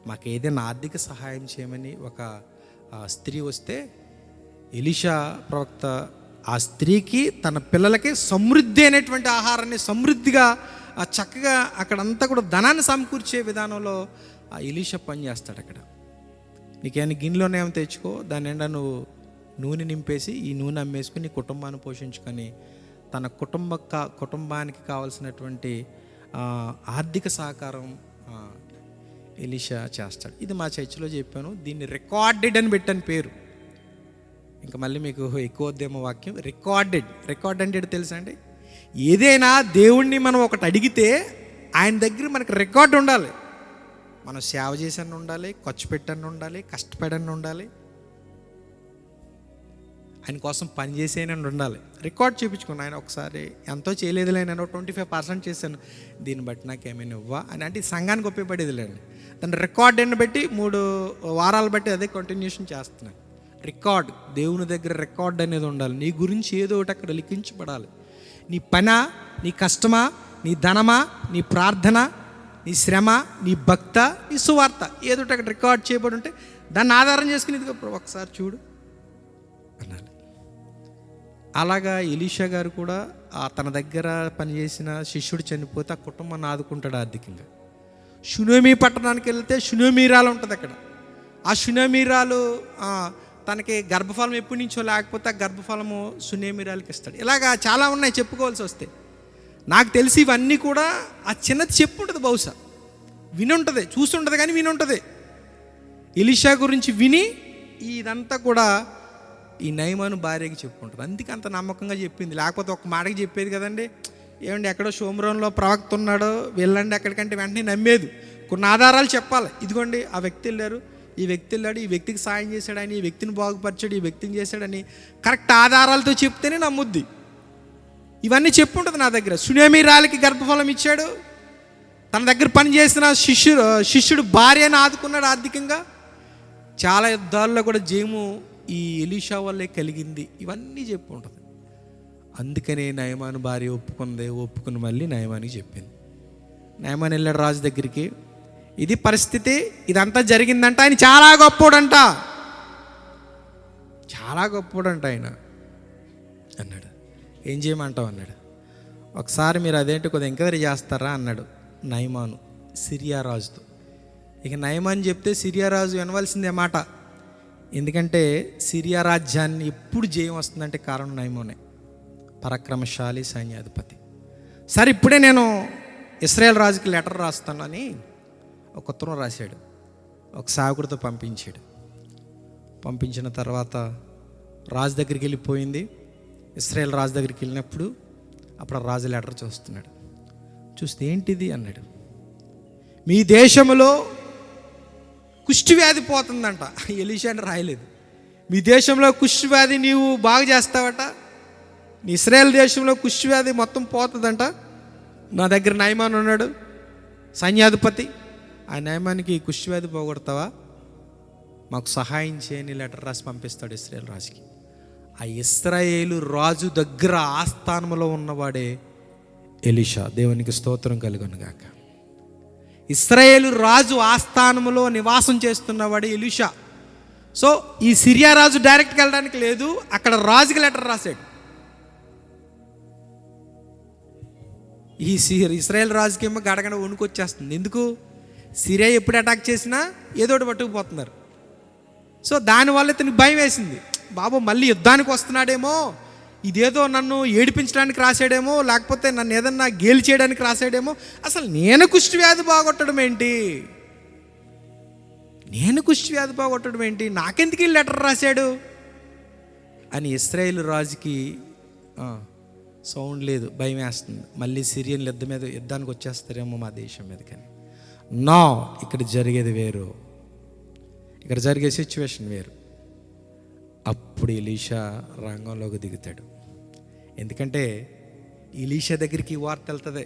మాకు ఏదైనా ఆర్థిక సహాయం చేయమని ఒక స్త్రీ వస్తే, ఎలీషా ప్రవక్త ఆ స్త్రీకి తన పిల్లలకి సమృద్ధి అయినటువంటి ఆహారాన్ని సమృద్ధిగా చక్కగా అక్కడంతా కూడా ధనాన్ని సమకూర్చే విధానంలో ఆ ఎలీషా పని చేస్తాడు. అక్కడ నీకేమైనా గిన్నెలోనే ఏమో తెచ్చుకో, దాని నిండా నువ్వు నూనె నింపేసి ఈ నూనె అమ్మేసుకుని నీ కుటుంబాన్ని పోషించుకొని తన కుటుంబానికి కావాల్సినటువంటి ఆర్థిక సహకారం ఎలీషా చేస్తాడు. ఇది మా చర్చిలో చెప్పాను, దీన్ని రికార్డెడ్ అని పెట్టాను పేరు. ఇంకా మళ్ళీ మీకు ఎక్కువ వద్దేమో వాక్యం. రికార్డ్ అంటే తెలుసా అండి? ఏదైనా దేవుణ్ణి మనం ఒకటి అడిగితే ఆయన దగ్గర మనకు రికార్డు ఉండాలి. మనం సేవ చేసని ఉండాలి, ఖర్చు పెట్టని ఉండాలి, కష్టపడని ఉండాలి, ఆయన కోసం పని చేసేయని ఉండాలి. రికార్డ్ చూపించుకున్నాను. ఆయన ఒకసారి ఎంతో చేయలేదులే, నేను 25% చేశాను, దీన్ని బట్టి నాకు ఏమైనా ఇవ్వా అని, అంటే సంఘానికి ఉపయోగపడేదిలేండి. దాన్ని రికార్డ్ అని బట్టి 3 వారాలు బట్టి అదే కంటిన్యూషన్ చేస్తున్నాను. రికార్డ్, దేవుని దగ్గర రికార్డ్ అనేది ఉండాలి. నీ గురించి ఏదో ఒకటి అక్కడ లిఖించబడాలి. నీ పనా, నీ కష్టమా, నీ ధనమా, నీ ప్రార్థన, నీ శ్రమ, నీ భక్త, నీ సువార్త ఏదో ఒకటి అక్కడ రికార్డ్ చేయబడి ఉంటే దాన్ని ఆధారం చేసుకుని ఇదిగో ఒకసారి చూడు అనాలి. అలాగా ఎలీషా గారు కూడా తన దగ్గర పనిచేసిన శిష్యుడు చనిపోతే ఆ కుటుంబాన్ని ఆదుకుంటాడు ఆర్థికంగా. షునేమి పట్టణానికి వెళ్తే షునేమీరాలు ఉంటుంది అక్కడ. ఆ షునేమీరాలు తనకి గర్భఫలం ఎప్పటి నుంచో లేకపోతే ఆ గర్భఫలము షునేమీరాలకి ఇస్తాడు. ఇలాగా చాలా ఉన్నాయి చెప్పుకోవాల్సి వస్తే. నాకు తెలిసి ఇవన్నీ కూడా ఆ చిన్నది చెప్పు ఉంటుంది, బహుశా వినుంటుంది, చూస్తుంటుంది కానీ వినుంటుంది. ఎలీషా గురించి విని ఇదంతా కూడా ఈ నయమాను భార్యకి చెప్పుకుంటుంది. అందుకే అంత నమ్మకంగా చెప్పింది. లేకపోతే ఒక మాటకి చెప్పేది కదండి, ఏమండి ఎక్కడో షోమ్రోన్లో ప్రవక్త ఉన్నాడో వెళ్ళండి ఎక్కడికంటే వెంటనే నమ్మేది. కొన్ని ఆధారాలు చెప్పాలి. ఇదిగోండి ఆ వ్యక్తి వెళ్ళారు, ఈ వ్యక్తి వెళ్ళాడు, ఈ వ్యక్తికి సాయం చేశాడని, ఈ వ్యక్తిని బాగుపరిచాడు, ఈ వ్యక్తిని చేశాడని కరెక్ట్ ఆధారాలతో చెప్తేనే నమ్ముద్ది. ఇవన్నీ చెప్పుంటుంది నా దగ్గర. షునేమీరాలకి గర్భఫలం ఇచ్చాడు, తన దగ్గర పనిచేసిన శిష్యుడు భార్యను ఆదుకున్నాడు ఆర్థికంగా. చాలా యుద్ధాల్లో కూడా జయము ఈ ఎలీషా వల్లే కలిగింది. ఇవన్నీ చెప్పుంటుంది. అందుకనే నయమాను భార్య ఒప్పుకుని మళ్ళీ నయమానికి చెప్పింది. నయమాన్ వెళ్ళాడు రాజు దగ్గరికి, ఇది పరిస్థితి, ఇదంతా జరిగిందంట, ఆయన చాలా గొప్పోడంట, చాలా గొప్పోడంట ఆయన అన్నాడు. ఏం చేయమంటావు అన్నాడు. ఒకసారి మీరు అదేంటి కొద్దిగా ఎంక్వైరీ చేస్తారా అన్నాడు నయమాను సిరియా రాజుతో. ఇక నయమాన్ చెప్తే సిరియా రాజు వినవలసిందే మాట. ఎందుకంటే సిరియా రాజ్యాన్ని ఎప్పుడు జయం వస్తుందంటే కారణం నయమానే, పరాక్రమశాలి సైన్యాధిపతి. సరే ఇప్పుడే నేను ఇశ్రాయేల్ రాజుకి లెటర్ రాస్తానని ఒక ఉత్తరం రాశాడు. ఒక సేవకుడితో పంపించాడు. పంపించిన తర్వాత రాజు దగ్గరికి వెళ్ళిపోయింది. ఇశ్రాయేల్ రాజు దగ్గరికి వెళ్ళినప్పుడు అప్పుడు రాజు లెటర్ చూస్తున్నాడు. చూస్తే ఏంటిది అన్నాడు, మీ దేశంలో కుష్ఠవ్యాధి పోతుందంట. ఎలీషా అని రాయలేదు. మీ దేశంలో కుష్ఠవ్యాధి నీవు బాగు చేస్తావట, నీ ఇశ్రాయేల్ దేశంలో కుష్ఠవ్యాధి మొత్తం పోతుందంట. నా దగ్గర నయమాన్ ఉన్నాడు సైన్యాధిపతి, ఆ నయమానికి కుష్ఠవ్యాధి పోగొడతావా, మాకు సహాయం చేయని లెటర్ రాసి పంపిస్తాడు ఇశ్రాయేల్ రాజుకి. ఆ ఇశ్రాయేలు రాజు దగ్గర ఆస్థానంలో ఉన్నవాడే ఎలీషా. దేవునికి స్తోత్రం కలుగును గాక. ఇశ్రాయేలు రాజు ఆస్థానంలో నివాసం చేస్తున్నవాడే ఎలీషా. సో ఈ సిరియా రాజు డైరెక్ట్గా వెళ్ళడానికి లేదు, అక్కడ రాజుకి లెటర్ రాశాడు. ఈ ఇశ్రాయేల్ రాజుకి ఏమో గడగడ వణుకొచ్చేస్తుంది. ఎందుకు? సిరియా ఎప్పుడు అటాక్ చేసినా ఏదో ఒకటి పట్టుకుపోతున్నారు. సో దానివల్ల ఇతనికి భయం వేసింది. బాబు మళ్ళీ యుద్ధానికి వస్తున్నాడేమో, ఇదేదో నన్ను ఏడిపించడానికి రాశాడేమో, లేకపోతే నన్ను ఏదన్నా గేలి చేయడానికి రాశాడేమో, అసలు నేను కుష్ఠవ్యాధి బాగొట్టడం ఏంటి, నాకెందుకు ఈ లెటర్ రాశాడు అని ఇశ్రాయేలు రాజుకి సౌండ్ లేదు, భయం వేస్తుంది. మళ్ళీ సిరియన్లు యుద్ధానికి వచ్చేస్తారేమో మా దేశం మీద. కానీ ఇక్కడ జరిగేది వేరు, ఇక్కడ జరిగే సిచ్యువేషన్ వేరు. అప్పుడు ఎలీషా రంగంలోకి దిగుతాడు. ఎందుకంటే ఎలీషా దగ్గరికి ఈ వార్త వెళ్తుంది.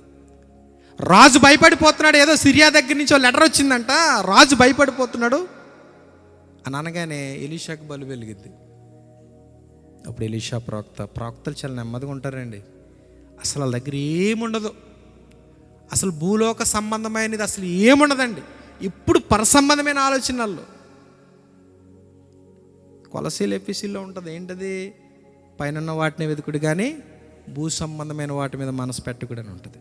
రాజు భయపడిపోతున్నాడు, ఏదో సిరియా దగ్గర నుంచి లెటర్ వచ్చిందంట, రాజు భయపడిపోతున్నాడు అని అనగానే ఎలీషాకు బలు వెలిగిద్ది. అప్పుడు ఎలీషా ప్రవక్తలు చాలా నెమ్మదిగా ఉంటారండి. అసలు వాళ్ళ దగ్గర ఏముండదు, అసలు భూలోక సంబంధమైనది అసలు ఏముండదండి. ఇప్పుడు పరసంబంధమైన ఆలోచనల్లో. కొలసీలు ఎఫీసీలో ఉంటుంది ఏంటది, పైన వాటిని వెతుకుడు కానీ భూ సంబంధమైన వాటి మీద మనసు పెట్టుకుడు అని ఉంటుంది.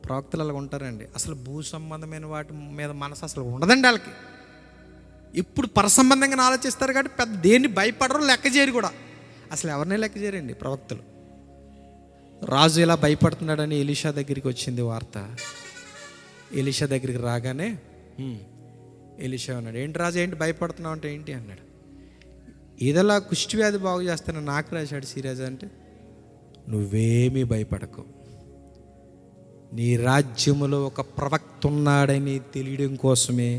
ప్రవక్తలు అలాగ ఉంటారండి. అసలు భూ సంబంధమైన వాటి మీద మనసు అసలు ఉండదండి వాళ్ళకి. ఇప్పుడు పరసంబంధంగా ఆలోచిస్తారు కాబట్టి పెద్ద దేన్ని భయపడరు, లెక్క చేయరు కూడా. అసలు ఎవరినే లెక్క చేయరండి ప్రవక్తలు. రాజు ఇలా భయపడుతున్నాడని ఎలీషా దగ్గరికి వచ్చింది వార్త. ఎలీషా దగ్గరికి రాగానే ఎలీషా అన్నాడు, ఏంటి రాజు ఏంటి భయపడుతున్నావు అంటే ఏంటి అన్నాడు. ఇదలా కుష్టి వ్యాధి బాగు చేస్తానని నాకు రాశాడు సిరాజు అంటే, నువ్వేమీ భయపడకు, నీ రాజ్యములో ఒక ప్రవక్త ఉన్నాడని తెలియడం కోసమే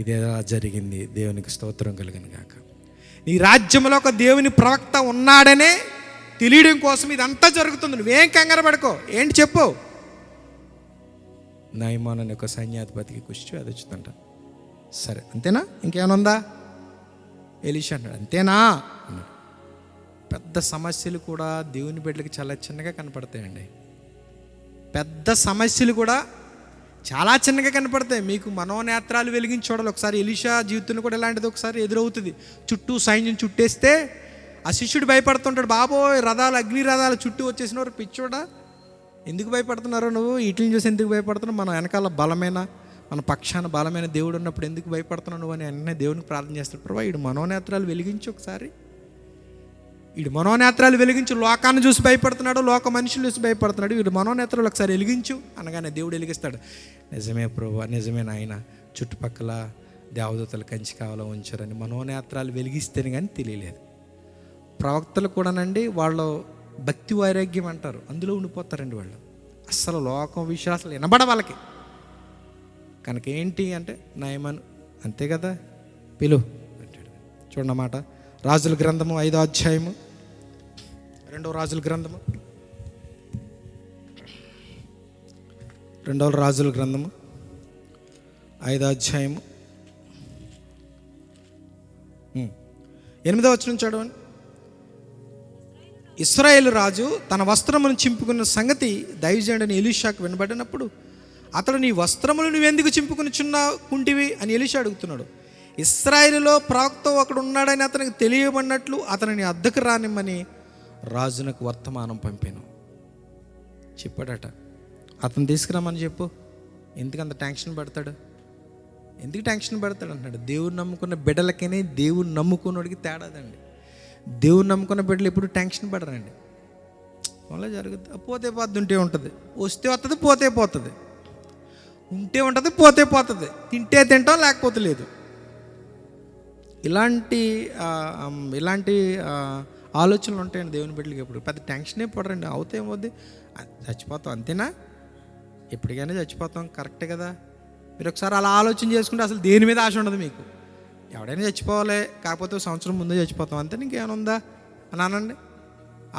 ఇది ఎలా జరిగింది. దేవునికి స్తోత్రం కలిగిన గాక. నీ రాజ్యంలో ఒక దేవుని ప్రవక్త ఉన్నాడనే తెలియడం కోసం ఇదంతా జరుగుతుంది. నువ్వేం కంగారు పడుకో. ఏంటి చెప్పు. నయమాన్ అనే ఒక సైన్యాధిపతికి కుష్టి వ్యాధి వచ్చిందంట. సరే అంతేనా, ఇంకేమైనా ఉందా? ఎలీషా అన్నాడు, అంతేనా అన్నాడు. పెద్ద సమస్యలు కూడా దేవుని బిడ్డలకి చాలా చిన్నగా కనపడతాయండి. పెద్ద సమస్యలు కూడా చాలా చిన్నగా కనపడతాయి. మీకు మనోనేత్రాలు వెలిగించి చూడాలి. ఒకసారి ఎలీషా జీవితంలో కూడా ఇలాంటిది ఒకసారి ఎదురవుతుంది. చుట్టూ సైన్యం చుట్టేస్తే ఆ శిష్యుడు భయపడుతుంటాడు, బాబోయ్ రథాలు అగ్ని రథాలు చుట్టూ వచ్చేసిన వారు, పిచ్చోడా ఎందుకు భయపడుతున్నారో నువ్వు, వీటిని చూసి ఎందుకు భయపడుతున్నావు, మన వెనకాల బలమైన మన పక్షాన బలమైన దేవుడు ఉన్నప్పుడు ఎందుకు భయపడుతున్నావు నువ్వు అని వెంటనే దేవునికి ప్రార్థన చేస్తాడు. ప్రభా వీడు మనోనేత్రాలు వెలిగించి ఒకసారి, వీడు మనోనేత్రాలు వెలిగించు. లోకాన్ని చూసి భయపడుతున్నాడు, లోక మనుషులు చూసి భయపడుతున్నాడు, వీడు మనోనేత్రాలు ఒకసారి వెలిగించు అనగానే దేవుడు వెలిగిస్తాడు. నిజమే ప్రభు, నిజమే నాయన, చుట్టుపక్కల దేవదూతలు కంచి కావాలో ఉంచారని మనోనేత్రాలు వెలిగిస్తేనే కానీ తెలియలేదు. ప్రవక్తలు కూడానండి వాళ్ళు భక్తి వైరాగ్యం అంటారు, అందులో ఉండిపోతారండి వాళ్ళు. అస్సలు లోకం విషయాలు అసలు వినబడ వాళ్ళకి. కనుక ఏంటి అంటే నయమను అంతే కదా పిలు అంటాడు. చూడన్నమాట రాజుల గ్రంథము 5వ అధ్యాయము, 2వ రాజుల గ్రంథము, 2వ రాజుల గ్రంథము 5వ అధ్యాయము 8వ వచనం చదవండి. ఇశ్రాయేలు రాజు తన వస్త్రమును చింపుకున్న సంగతి దైవజనుడైన ఎలీషాకు వినబడినప్పుడు అతడు, నీ వస్త్రములు నువ్వెందుకు చింపుకునిచున్నాకుంటివి అని ఎలీషా అడుగుతున్నాడు. ఇశ్రాయేలులో ప్రవక్త ఒకడు ఉన్నాడని అతనికి తెలియబడినట్లు అతనిని అద్దెకు రానిమ్మని రాజునకు వర్తమానం పంపాను. చెప్పాడట, అతను తీసుకురామని చెప్పు. ఎందుకు అంత టెన్షన్ పడతాడు, ఎందుకు టెన్షన్ పడతాడు అంటున్నాడు. దేవుని నమ్ముకున్న బిడ్డలకనే దేవుని నమ్ముకున్నోడికి తేడాదండి. దేవుని నమ్ముకున్న బిడ్డలు ఎప్పుడు టెన్షన్ పడరండి. వల్ల జరుగుతుంది, పోతే పోతుంది, ఉంటే ఉంటుంది, వస్తే వస్తుంది, పోతే పోతుంది, ఉంటే ఉంటుంది, పోతే పోతుంది, తింటే తింటాం, లేకపోతే లేదు. ఇలాంటి ఆలోచనలు ఉంటాయండి దేవుని బిడ్డలకి. ఎప్పుడు పెద్ద టెన్షనే పడరండి. అవుతే ఏమవుద్ది, చచ్చిపోతాం అంతేనా, ఎప్పటికైనా చచ్చిపోతాం, కరెక్టే కదా. మీరు ఒకసారి అలా ఆలోచన చేసుకుంటే అసలు దేని మీద ఆశ ఉండదు మీకు. ఎవడైనా చచ్చిపోవాలి, కాకపోతే సంవత్సరం ముందే చచ్చిపోతాం అంతే, ఇంకేమైనా ఉందా అని అనండి,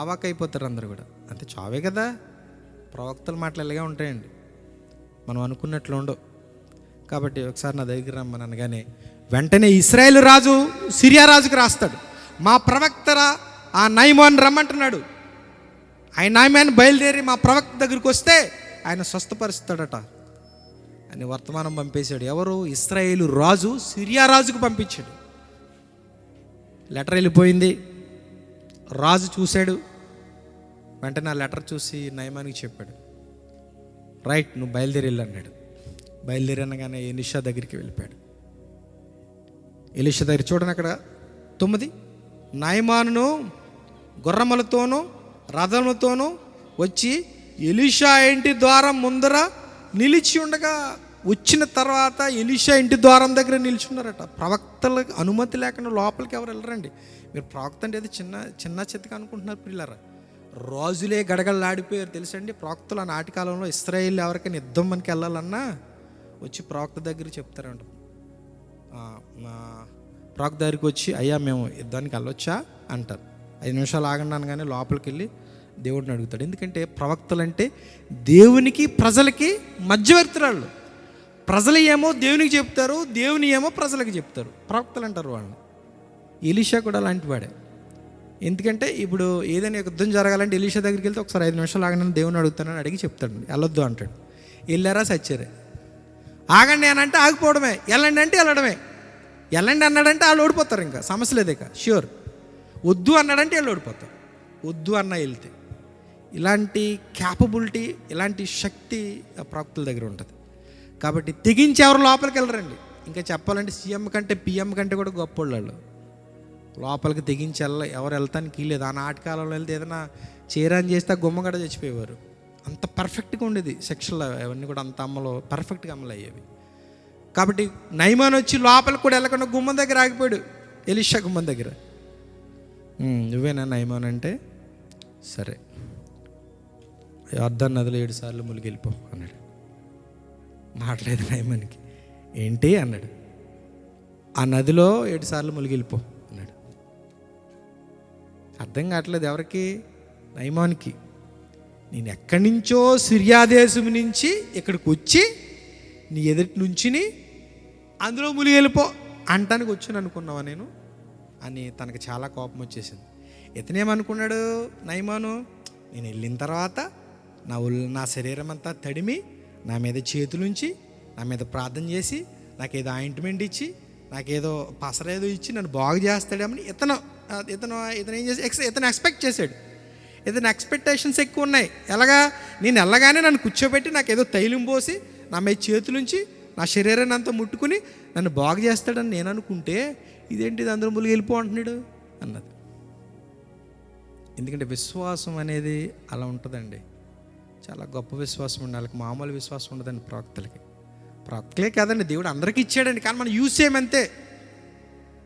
అవాక్ అయిపోతారు అందరు కూడా. అంతే, చావే కదా. ప్రవక్తల మాటలు ఇలాగే ఉంటాయండి, మనం అనుకున్నట్లు ఉండవు. కాబట్టి ఒకసారి నా దగ్గర రమ్మని అనగానే వెంటనే ఇశ్రాయేలు రాజు సిరియా రాజుకి రాస్తాడు, మా ప్రవక్త ఆ నయమాన్ రమ్మంటున్నాడు. ఆయన నయమాన్ బయలుదేరి మా ప్రవక్త దగ్గరికి వస్తే ఆయన స్వస్థపరుస్తాడట అని వర్తమానం పంపేశాడు. ఎవరు? ఇశ్రాయేలు రాజు సిరియా రాజుకు పంపించాడు. లెటర్ వెళ్ళిపోయింది, రాజు చూశాడు. వెంటనే ఆ లెటర్ చూసి నయమానికి చెప్పాడు, రైట్ నువ్వు బయలుదేరి వెళ్ళు అన్నాడు. బయలుదేరి అనగానే ఎలీషా దగ్గరికి వెళ్ళిపోయాడు. ఎలీషా దగ్గర చూడండి అక్కడ 9, నయమానును గుర్రములతోనూ రథములతోనూ వచ్చి ఎలీషా ఇంటి ద్వారం ముందర నిలిచి ఉండగా, వచ్చిన తర్వాత ఎలీషా ఇంటి ద్వారం దగ్గర నిలిచున్నారట. ప్రవక్తలకు అనుమతి లేకుండా లోపలికి ఎవరు వెళ్ళరండి. మీరు ప్రవక్త అంటే అది చిన్న చిత్తగా అనుకుంటున్నారు పిల్లరా. రాజులే గడగడలాడిపోయారు తెలుసండి. ప్రవక్తలు ఆ నాటి కాలంలో ఇశ్రాయేల్ ఎవరికైనా యుద్ధం మనకి వెళ్ళాలన్నా వచ్చి ప్రవక్త దగ్గర చెప్తారంట. ప్రవక్త దగ్గరికి వచ్చి, అయ్యా మేము యుద్ధానికి వెళ్ళొచ్చా అంటారు. 5 నిమిషాలు ఆగండి అనగానే లోపలికి వెళ్ళి దేవుడిని అడుగుతాడు. ఎందుకంటే ప్రవక్తలు అంటే దేవునికి ప్రజలకి మధ్యవర్తురాళ్ళు. ప్రజలు ఏమో దేవునికి చెప్తారు, దేవుని ఏమో ప్రజలకు చెప్తారు, ప్రవక్తలు అంటారు వాళ్ళని. ఎలీషా కూడా అలాంటి వాడే. ఎందుకంటే ఇప్పుడు ఏదైనా యుద్ధం జరగాలంటే ఎలీషా దగ్గరికి వెళ్తే ఒకసారి 5 నిమిషాలు ఆగండి దేవుని అడుగుతానని అడిగి చెప్తాడు. వెళ్ళొద్దు అంటాడు. వెళ్ళారా సచ్చారే. ఆగండి అని అంటే ఆగిపోవడమే, వెళ్ళండి అంటే వెళ్ళడమే. వెళ్ళండి అన్నాడంటే వాళ్ళు ఓడిపోతారు, ఇంకా సమస్య లేదు ఇక ష్యూర్. వద్దు అన్నాడంటే వాళ్ళు ఓడిపోతారు. వద్దు అన్న వెళ్తే ఇలాంటి క్యాపబిలిటీ, ఇలాంటి శక్తి ప్రవక్తల దగ్గర ఉంటుంది. కాబట్టి తెగించి ఎవరు లోపలికి వెళ్ళరండి. ఇంకా చెప్పాలంటే సీఎం కంటే పిఎం కంటే కూడా గొప్పోళ్ళు. లోపలికి తెగించి ఎవరు వెళ్తానికి లేదు. ఆ నాటకాలలో వెళ్తే ఏదైనా చేరాని చేస్తే గుమ్మగడ చచ్చిపోయేవారు. అంత పర్ఫెక్ట్గా ఉండేది సెక్షన్లు అవన్నీ కూడా, అంత అమలు పర్ఫెక్ట్గా అమలు అయ్యేవి. కాబట్టి నయమాన్ వచ్చి లోపలికి కూడా వెళ్ళకుండా గుమ్మం దగ్గర ఆగిపోయాడు. ఎలీషా గుమ్మం దగ్గర. నువ్వేనా నయమాన్ అంటే, సరే యొర్దాను నదిలో 7 సార్లు మునిగి వెళ్ళిపో అన్నాడు. మాట్లాడేది నయమాన్కి. ఏంటి అన్నాడు. ఆ నదిలో 7 సార్లు మునిగి వెళ్ళిపో అన్నాడు. అర్థం కావట్లేదు ఎవరికి? నయమాన్కి. నేను ఎక్కడి నుంచో సిరియా దేశం నుంచి ఇక్కడికి వచ్చి నీ ఎదుటి నుంచిని అందులో మునిగి వెళ్ళిపో అంటానికి వచ్చాను అనుకున్నావా నేను అని తనకు చాలా కోపం వచ్చేసింది. ఇతనేమనుకున్నాడు నయమాను, నేను వెళ్ళిన తర్వాత నా శరీరం అంతా తడిమి నా మీద చేతులుంచి నా మీద ప్రార్థన చేసి నాకేదో ఆయింట్మెంట్ ఇచ్చి నాకేదో పసరేదో ఇచ్చి నన్ను బాగు చేస్తాడేమని ఇతను ఏం చేసి ఇతను ఎక్స్పెక్ట్ చేశాడు. ఇతను ఎక్స్పెక్టేషన్స్ ఎక్కువ ఉన్నాయి. ఎలాగా, నేను వెళ్ళగానే నన్ను కూర్చోబెట్టి నాకేదో తైలం పోసి నా మీద చేతులుంచి నా శరీరాన్ని అంతా ముట్టుకుని నన్ను బాగు చేస్తాడని నేను అనుకుంటే, ఇదేంటిది అందరూ ములిగి వెళ్ళిపో అంటున్నాడు అన్నది. ఎందుకంటే విశ్వాసం అనేది అలా ఉంటుందండి. చాలా గొప్ప విశ్వాసం ఉండాలి. మామూలు విశ్వాసం ఉండదండి ప్రవక్తలే కాదండి, దేవుడు అందరికీ ఇచ్చాడండి. కానీ మనం యూజ్ చేయమంతే,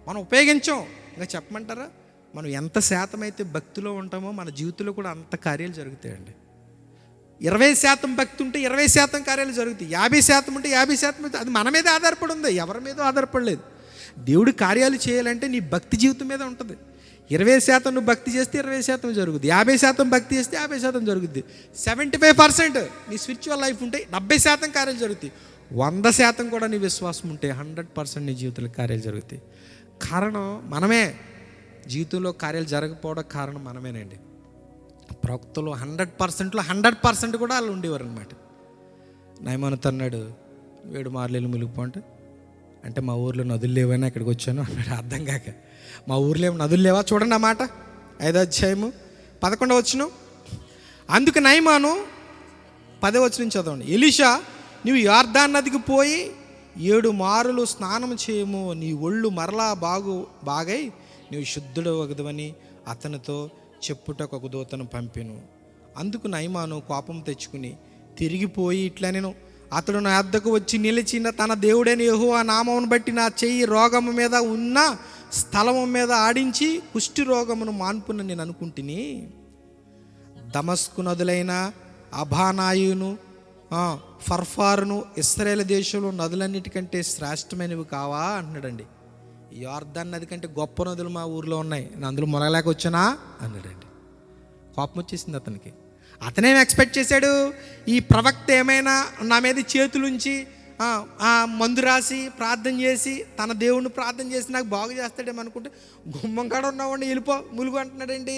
మనం ఉపయోగించాం. ఇంకా చెప్పమంటారా, మనం ఎంత శాతం అయితే భక్తిలో ఉంటామో మన జీవితంలో కూడా అంత కార్యాలు జరుగుతాయండి. 20% భక్తి ఉంటే 20% కార్యాలు జరుగుతాయి. 50% ఉంటే 50%. అది మన మీద ఆధారపడి ఉంది, ఎవరి మీద ఆధారపడలేదు. దేవుడు కార్యాలు చేయాలంటే నీ భక్తి జీవితం మీద ఉంటుంది. 20% నువ్వు భక్తి చేస్తే 20% జరుగుద్ది. 50% భక్తి చేస్తే 50% జరుగుద్ది. 75% నీ స్పిరిచువల్ లైఫ్ ఉంటే 70% కార్యాలు జరుగుతాయి. 100% కూడా నీ విశ్వాసం ఉంటే 100% నీ జీవితంలో కార్యాలు జరుగుతాయి. కారణం మనమే. జీవితంలో కార్యాలు జరగకపోవడం కారణం మనమేనండి. ప్రవక్తలు 100%లో 100% కూడా వాళ్ళు ఉండేవారు అనమాట. నయమానుతో అన్నాడు, 7 మార్లు మునిగిపో అంటే మా ఊర్లో నదులు లేవైనా ఇక్కడికి వచ్చాను అన్నాడు. అర్థం కాక, మా ఊర్లో ఏమో నదులు లేవా? చూడండి ఆ మాట, 5వ అధ్యాయము 11వ వచనం. అందుకు నయమాను 10వ వచనం చదవండి. ఎలీషా, నీవు యొర్దాను నదికి పోయి 7 మారులు స్నానం చేయము, నీ ఒళ్ళు మరలా బాగై నీవు శుద్ధుడు వగదవని అతనితో చెప్పుటకు ఒక దూతను పంపెను. అందుకు నయమాను కోపం తెచ్చుకుని తిరిగిపోయి ఇట్లా, నేను అతడు నా వద్దకు వచ్చి నిలిచిన తన దేవుడైన యెహోవా నామమును బట్టి నా చెయ్యి రోగము మీద ఉన్న స్థలము మీద ఆడించి కుష్టి రోగమును మాన్పున నేను అనుకుంటుని. దమస్కు నదులైన అభానాయును ఫర్ఫారును ఇశ్రాయేలు దేశంలో నదులన్నిటికంటే శ్రేష్టమైనవి కావా అంటున్నాడండి. యొర్దాను నది కంటే గొప్ప నదులు మా ఊర్లో ఉన్నాయి, నేను అందులో మొలగలేక వచ్చానా అన్నాడండి. కోపం వచ్చేసింది అతనికి. అతనేం ఎక్స్పెక్ట్ చేశాడు, ఈ ప్రవక్త ఏమైనా నా మీద చేతులుంచి మందు రాసి ప్రార్థన చేసి తన దేవుణ్ణి ప్రార్థన చేసి నాకు బాగు చేస్తాడేమనుకుంటే, గుమ్మం కాడ ఉన్నావండి వెళ్ళిపో ములుగు అంటున్నాడండి.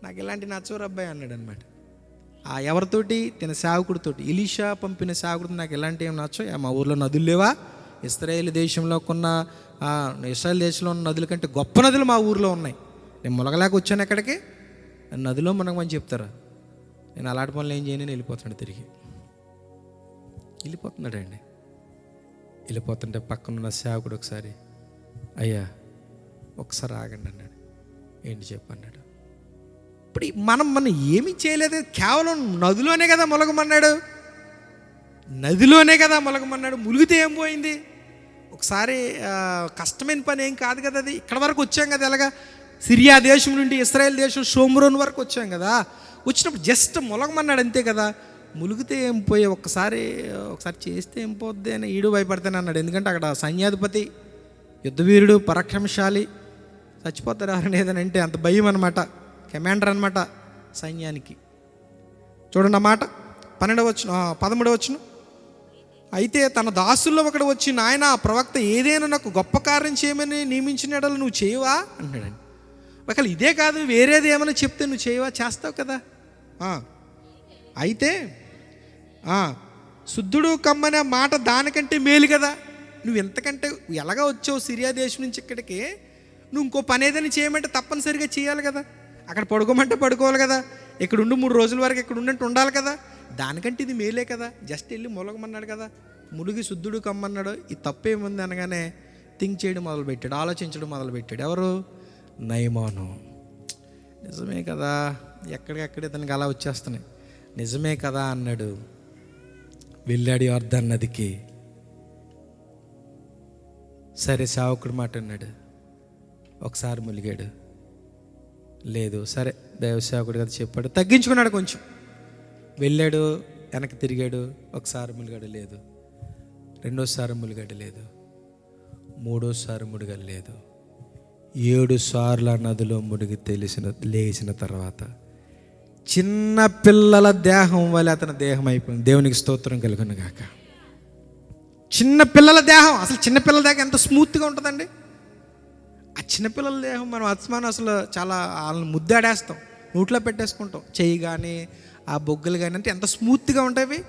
నాకు ఇలాంటి నచ్చవరు అబ్బాయి అన్నాడు అనమాట. ఎవరితోటి? తన సేవకుడితోటి, ఎలీషా పంపిన సేవకుడితో. నాకు ఎలాంటి ఏం నచ్చో, మా ఊర్లో నదులు లేవా? ఇశ్రాయేలు దేశంలో ఉన్న నదుల కంటే గొప్ప నదులు మా ఊర్లో ఉన్నాయి, నేను ములగలేక వచ్చాను ఎక్కడికి, నదిలో మునగమని చెప్తారా? నేను అలాంటి పనులు ఏం చేయను, వెళ్ళిపోతున్నాడు. తిరిగి వెళ్ళిపోతున్నాడండి. వెళ్ళిపోతుంటే పక్కనున్న సేవకుడు ఒకసారి, అయ్యా ఒకసారి ఆగండి అన్నాడు. ఏంటి చెప్పన్నాడు. ఇప్పుడు మనం ఏమీ చేయలేదు, కేవలం నదిలోనే కదా ములగమన్నాడు, ములిగితే ఏం పోయింది? ఒకసారి కష్టమైన పని ఏం కాదు కదా అది. ఇక్కడ వరకు వచ్చాం కదా, ఎలాగా సిరియా దేశం నుండి ఇశ్రాయేల్ దేశం షోమ్రోన్ వరకు వచ్చాం కదా. వచ్చినప్పుడు జస్ట్ ములగమన్నాడు అంతే కదా. ములిగితే ఏం పోయే, ఒకసారి చేస్తే ఏం పోద్ది అని ఈడు భయపడతాను అన్నాడు. ఎందుకంటే అక్కడ సైన్యాధిపతి, యుద్ధవీరుడు, పరాక్రమశాలి, చచ్చిపోతారు ఎవరైనా ఏదని అంటే అంత భయం అనమాట. కమాండర్ అనమాట సైన్యానికి. చూడండి ఆ మాట 13వ వచనం. అయితే తన దాసుల్లో ఒకడు వచ్చి, నాయన ప్రవక్త ఏదైనా నాకు గొప్ప కార్యం చేయమని నియమించిన ఎడల నువ్వు చేయవా అన్నాడండి. ఒకవేళ ఇదే కాదు వేరేది ఏమైనా చెప్తే నువ్వు చేయవా? చేస్తావు కదా. అయితే శుద్ధుడు కమ్మనే మాట దానికంటే మేలు కదా. నువ్వు ఎంతకంటే ఎలాగా వచ్చావు సిరియా దేశం నుంచి ఇక్కడికి, నువ్వు ఇంకో పని ఏదైనా చేయమంటే తప్పనిసరిగా చేయాలి కదా. అక్కడ పడుకోమంటే పడుకోవాలి కదా. ఇక్కడ ఉండి 3 రోజుల వరకు ఇక్కడ ఉండంటే ఉండాలి కదా. దానికంటే ఇది మేలే కదా. జస్ట్ వెళ్ళి ములగమన్నాడు కదా, ములిగి శుద్ధుడు కమ్మన్నాడు. ఈ తప్పేముంది అనగానే థింక్ చేయడం మొదలుపెట్టాడు, ఆలోచించడం మొదలుపెట్టాడు. ఎవరు? నయమాను. నిజమే కదా, ఎక్కడికక్కడే తనకి అలా వచ్చేస్తున్నాయి. నిజమే కదా అన్నాడు. వెళ్ళాడు యోర్దాను నదికి. సరే సేవకుడు మాట అన్నాడు. ఒకసారి ములిగాడు, లేదు. సరే దైవ సేవకుడు కదా చెప్పాడు, తగ్గించుకున్నాడు కొంచెం. వెళ్ళాడు, వెనక్కి తిరిగాడు. ఒకసారి ములిగాడు, లేదు. రెండోసారి ములిగాడు, లేదు. మూడోసారి ముడిగాడు, లేదు. 7 సార్లు ఆ నదిలో ముడిగి లేచిన తర్వాత చిన్న పిల్లల దేహం వల్ల అతని దేహం అయిపోయింది. దేవునికి స్తోత్రం కలుగును గాక. చిన్న పిల్లల దేహం, అసలు చిన్నపిల్లల దేహం ఎంత స్మూత్గా ఉంటుందండి. ఆ చిన్నపిల్లల దేహం మనం అస్మానం అసలు చాలా వాళ్ళని ముద్దాడేస్తాం, నోట్లో పెట్టేసుకుంటాం. చెయ్యి కానీ ఆ బొగ్గలు కానీ అంటే ఎంత స్మూత్గా ఉంటాయి.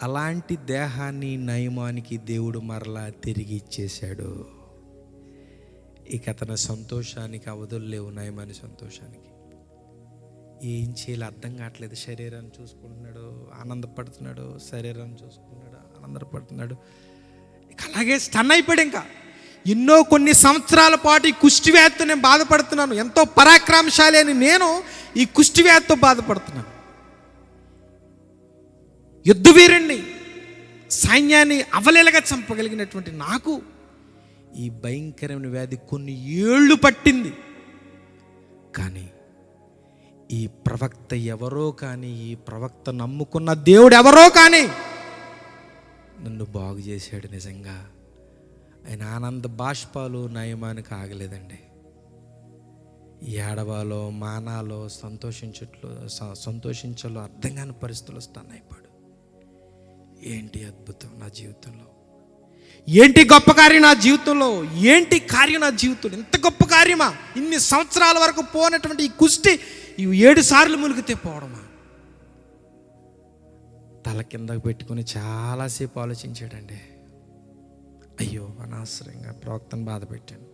అలాంటి దేహాన్ని నయమానికి దేవుడు మరలా తిరిగి ఇచ్చేశాడు. ఇక అతని సంతోషానికి అవధులు లేవు. నయమాని సంతోషానికి ఏం చేయాలి అర్థం కావట్లేదు. శరీరాన్ని చూసుకుంటున్నాడు, ఆనందపడుతున్నాడు. శరీరాన్ని చూసుకుంటున్నాడు, ఆనందపడుతున్నాడు. ఇక అలాగే స్టన్ అయిపోయాడు. ఇంకా కొన్ని సంవత్సరాల పాటు ఈ కుష్టివ్యాధితో నేను బాధపడుతున్నాను. ఎంతో పరాక్రమశాలి అని నేను ఈ కుష్టివ్యాధితో బాధపడుతున్నాను. యుద్ధవీరుణ్ణి, సైన్యాన్ని అవలేలగా చంపగలిగినటువంటి నాకు ఈ భయంకరమైన వ్యాధి కొన్ని ఏళ్ళు పట్టింది. కానీ ఈ ప్రవక్త ఎవరో కానీ, ఈ ప్రవక్త నమ్ముకున్న దేవుడు ఎవరో కానీ నన్ను బాగు చేశాడు. నిజంగా ఆయన ఆనంద బాష్పాలు నయమానికి ఆగలేదండి. ఏడవాలో మానాలో సంతోషించాలో అర్థం కాని పరిస్థితులు స్టన్ అయిపోయాడు. ఏంటి అద్భుతం నా జీవితంలో, ఏంటి గొప్ప కార్యం నా జీవితంలో, ఏంటి కార్యం నా జీవితంలో, ఎంత గొప్ప కార్యమా. ఇన్ని సంవత్సరాల వరకు పోనటువంటి ఈ కుష్టి 7 సార్లు మునిగితే పోవడమా. తల కిందకు పెట్టుకుని చాలాసేపు ఆలోచించాడండి. అయ్యో అనవసరంగా ప్రవక్తను బాధ పెట్టాను,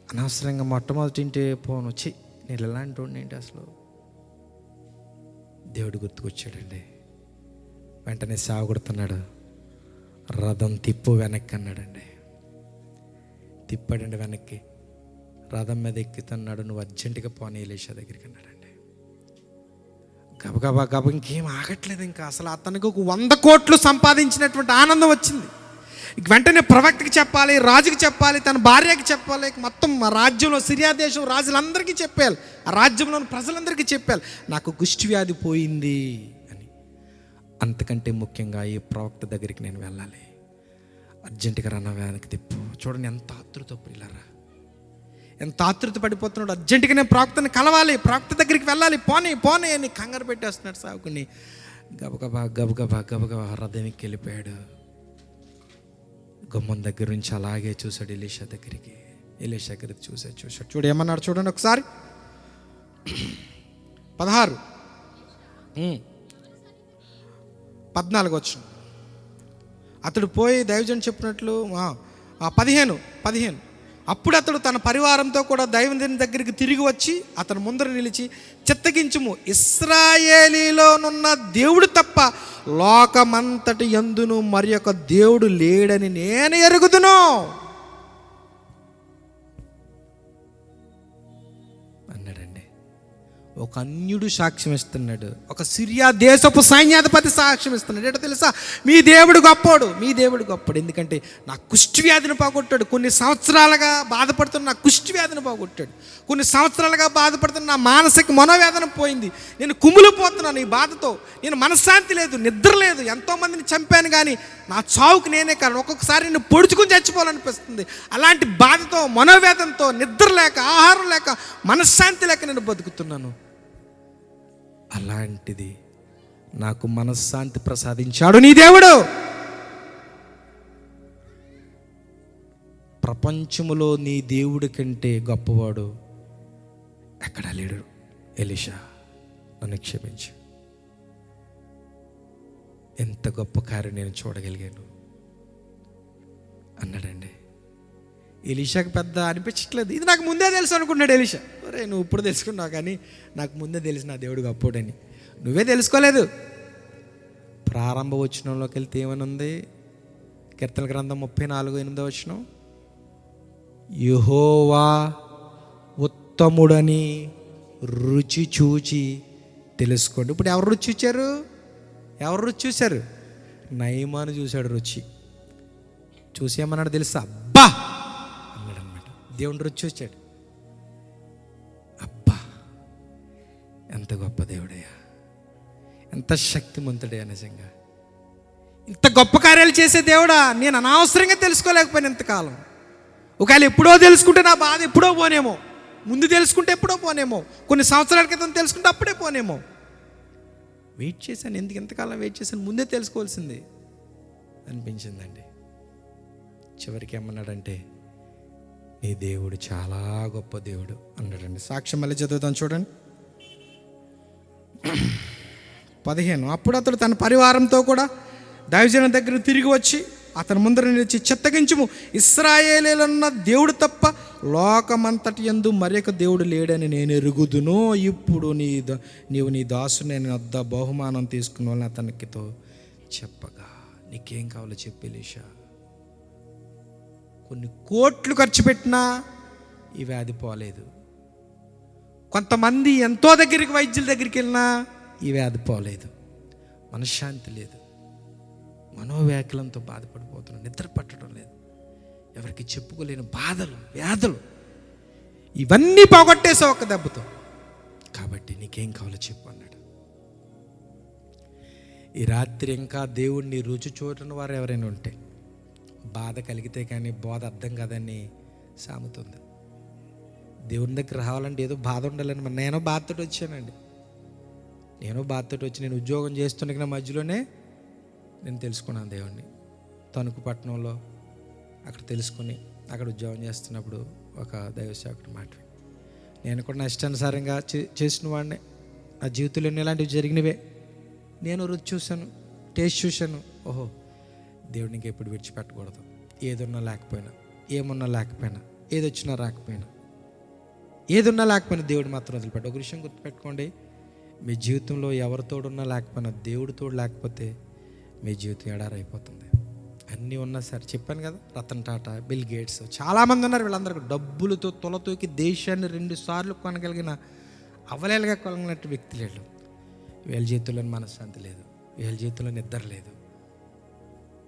అనవసరంగా మొట్టమొదటి ఇంటే పోను వచ్చి నేను ఎలాంటి వాడిని ఏంటి అసలు. దేవుడు గుర్తుకొచ్చాడండి. వెంటనే సాగుడుతున్నాడు. రథం తిప్పు వెనక్కి అన్నాడండి. తిప్పాడండి వెనక్కి. రథం మీద ఎక్కుతున్నాడు. నువ్వు అర్జెంటుగా పోనీ ఎలీషా దగ్గరికి అన్నాడండి. గబగబా ఇంకేం ఆగట్లేదు. ఇంకా అసలు అతనికి ఒక 100 కోట్లు సంపాదించినటువంటి ఆనందం వచ్చింది. వెంటనే ప్రవక్తకి చెప్పాలి, రాజుకి చెప్పాలి, తన భార్యకి చెప్పాలి, మొత్తం ఆ రాజ్యంలో సిరియా దేశం రాజులందరికీ చెప్పాలి, ఆ రాజ్యంలోని ప్రజలందరికీ చెప్పాలి నాకు కుష్టి వ్యాధి పోయింది అని. అంతకంటే ముఖ్యంగా ఈ ప్రవక్త దగ్గరికి నేను వెళ్ళాలి. అర్జెంటుగా రన్న వెనక్కి తిప్పు. చూడండి ఎంత ఆతృత ప్రియులారా, ఎంత ఆతృత పడిపోతున్నాడు. అర్జెంటుగా నేను ప్రవక్తని కలవాలి, ప్రవక్త దగ్గరికి వెళ్ళాలి, పోనీ అని కంగారు పెట్టేస్తున్నాడు సావుకుని. గబగబా రథంకి వెళ్ళిపోయాడు. గుమ్మం దగ్గర నుంచి అలాగే చూశాడు ఎలీషా దగ్గరికి. ఎలీషా దగ్గరికి చూశాడు. చూడు ఏమన్నాడు చూడండి ఒకసారి. 16 14 వచ్చు. అతడు పోయి దైవజన్ చెప్పినట్లు 15 అప్పుడు అతడు తన పరివారంతో కూడా దైవజన్ దగ్గరికి తిరిగి వచ్చి అతను ముందర నిలిచి, చిత్తగించుము, ఇశ్రాయేలీలోనున్న దేవుడు తప్ప లోకమంతటి యందును మరి ఒక దేవుడు లేడని నేను ఎరుగుదును అన్నాడండి. ఒక అన్యుడు సాక్ష్యం ఇస్తున్నాడు, ఒక సిరియా దేశపు సైన్యాధిపతి సాక్ష్యం ఇస్తున్నాడు. ఏంటో తెలుసా? మీ దేవుడు గొప్పోడు, మీ దేవుడు గొప్పడు. ఎందుకంటే నా కుష్టి వ్యాధిని పోగొట్టాడు. కొన్ని సంవత్సరాలుగా బాధపడుతున్న నా కుష్టి వ్యాధిని పోగొట్టాడు. కొన్ని సంవత్సరాలుగా బాధపడుతున్న నా మానసిక మనోవేదన పోయింది. నేను కుమిలిపోతున్నాను ఈ బాధతో. నేను మనశ్శాంతి లేదు, నిద్ర లేదు. ఎంతోమందిని చంపాను కానీ నా చావుకు నేనే కారణం. ఒక్కొక్కసారి నేను పొడుచుకుని చచ్చిపోవాలనిపిస్తుంది. అలాంటి బాధతో, మనోవేదనతో, నిద్ర లేక, ఆహారం లేక, మనశ్శాంతి లేక నేను బతుకుతున్నాను. అలాంటిది నాకు మనశ్శాంతి ప్రసాదించాడు నీ దేవుడు. ప్రపంచములో నీ దేవుడి కంటే గొప్పవాడు ఎక్కడా లేడు. ఎలీషా, నన్ను క్షమించు, ఎంత గొప్ప కార్యం నేను చూడగలిగాను అన్నాడండి. ఎలీషాకి పెద్ద అనిపించట్లేదు. ఇది నాకు ముందే తెలుసు అనుకున్నాడు ఎలీషా. అరే, నువ్వు ఇప్పుడు తెలుసుకున్నావు, కానీ నాకు ముందే తెలిసి నా దేవుడు గొప్పోడని. నువ్వే తెలుసుకోలేదు. ప్రారంభ వచనంలోకి వెళ్తే ఏమని ఉంది? కీర్తన గ్రంథం 34:8 యెహోవా ఉత్తముడని రుచి చూచి తెలుసుకోండి. ఇప్పుడు ఎవరు రుచి చూచారు? ఎవరు రుచి చూశారు? నయమాను చూశాడు. రుచి చూసి ఏమన్నాడు తెలుసా? అబ్బా అన్నాడు అనమాట. దేవుని రుచి చూచాడు. అబ్బా, ఎంత గొప్ప దేవుడయ్యా, ఎంత శక్తిమంతుడయ్యా, నిజంగా ఇంత గొప్ప కార్యాలు చేసే దేవుడా, నేను అనవసరంగా తెలుసుకోలేకపోయాను ఇంతకాలం. ఒకవేళ ఎప్పుడో తెలుసుకుంటే నా బాధ ఎప్పుడో పోనేమో, ముందు తెలుసుకుంటే ఎప్పుడో పోనేమో, కొన్ని సంవత్సరాల క్రితం తెలుసుకుంటే అప్పుడే పోనేమో. వెయిట్ చేశాను. ఎందుకు ఎంతకాలం వెయిట్ చేశాను? ముందే తెలుసుకోవాల్సింది అనిపించిందండి. చివరికి ఏమన్నాడంటే, నీ దేవుడు చాలా గొప్ప దేవుడు అన్నాడండి. సాక్ష్యం మళ్ళీ చదువుతాను చూడండి. 15. అప్పుడు అతడు తన పరివారంతో కూడా దైవజనం దగ్గర తిరిగి వచ్చి అతని ముందర నిలిచి, చిత్తగించుము, ఇశ్రాయేలీయులున్న దేవుడు తప్ప లోకమంతటి యందు మరొక దేవుడు లేడని నేను ఎరుగుదును. ఇప్పుడు నీవు నీ దాసు నేను వద్ద బహుమానం తీసుకున్న వాళ్ళని అతనికితో చెప్పగా, నీకేం కావాలో చెప్పు ఎలీషా. కొన్ని కోట్లు ఖర్చు పెట్టినా ఈ వ్యాధి పోలేదు. కొంతమంది ఎంతో దగ్గరికి వైద్యుల దగ్గరికి వెళ్ళినా ఈ వ్యాధి పోలేదు. మనశ్శాంతి లేదు, మనోవ్యాకులంతో బాధపడిపోతున్నాడు, నిద్ర పట్టడం లేదు, ఎవరికి చెప్పుకోలేని బాధలు, వ్యాధులు, ఇవన్నీ పోగొట్టేసావు ఒక్క దెబ్బతో. కాబట్టి నీకేం కావాలో చెప్పు అన్నాడు. ఈ రాత్రి ఇంకా దేవుణ్ణి రుచి చూడని వారు ఎవరైనా ఉంటే, బాధ కలిగితే కానీ బోధ అర్థం కాదని సామెతుంది. దేవుని దగ్గర రావాలంటే ఏదో బాధ ఉండాలని. నేను బాధతో వచ్చానండి. నేను ఉద్యోగం చేస్తున్న మధ్యలోనే నేను తెలుసుకున్నాను దేవుణ్ణి. తణుకు పట్టణంలో అక్కడ తెలుసుకుని అక్కడ ఉద్యోగం చేస్తున్నప్పుడు ఒక దైవసేవకుడు మాట నేను కూడా నా ఇష్టానుసారంగా చేసిన వాడిని. నా జీవితంలో ఇలాంటివి జరిగినవే. నేను రుచి చూశాను, టేస్ట్ చూశాను. ఓహో, దేవుడిని ఇంకెప్పుడు విడిచిపెట్టకూడదు. ఏదున్నా లేకపోయినా, ఏమున్నా లేకపోయినా, ఏదొచ్చినా రాకపోయినా, ఏదున్నా లేకపోయినా దేవుడు మాత్రం వదిలిపెట్టు. ఒక విషయం గుర్తుపెట్టుకోండి, మీ జీవితంలో ఎవరి తోడున్నా లేకపోయినా దేవుడి తోడు లేకపోతే మీ జీవితం ఎడారైపోతుంది. అన్నీ ఉన్నా సరే, చెప్పాను కదా, రతన్ టాటా, బిల్ గేట్స్, చాలామంది ఉన్నారు. వీళ్ళందరికీ డబ్బులతో తొలతూకి దేశాన్ని 2 సార్లు కొనగలిగిన అవలేలుగా కొనగలిగినట్టు వ్యక్తులు వీళ్ళు. వీళ్ళ జీవితంలో మనశ్శాంతి లేదు, వీళ్ళ జీవితంలో నిద్ర లేదు.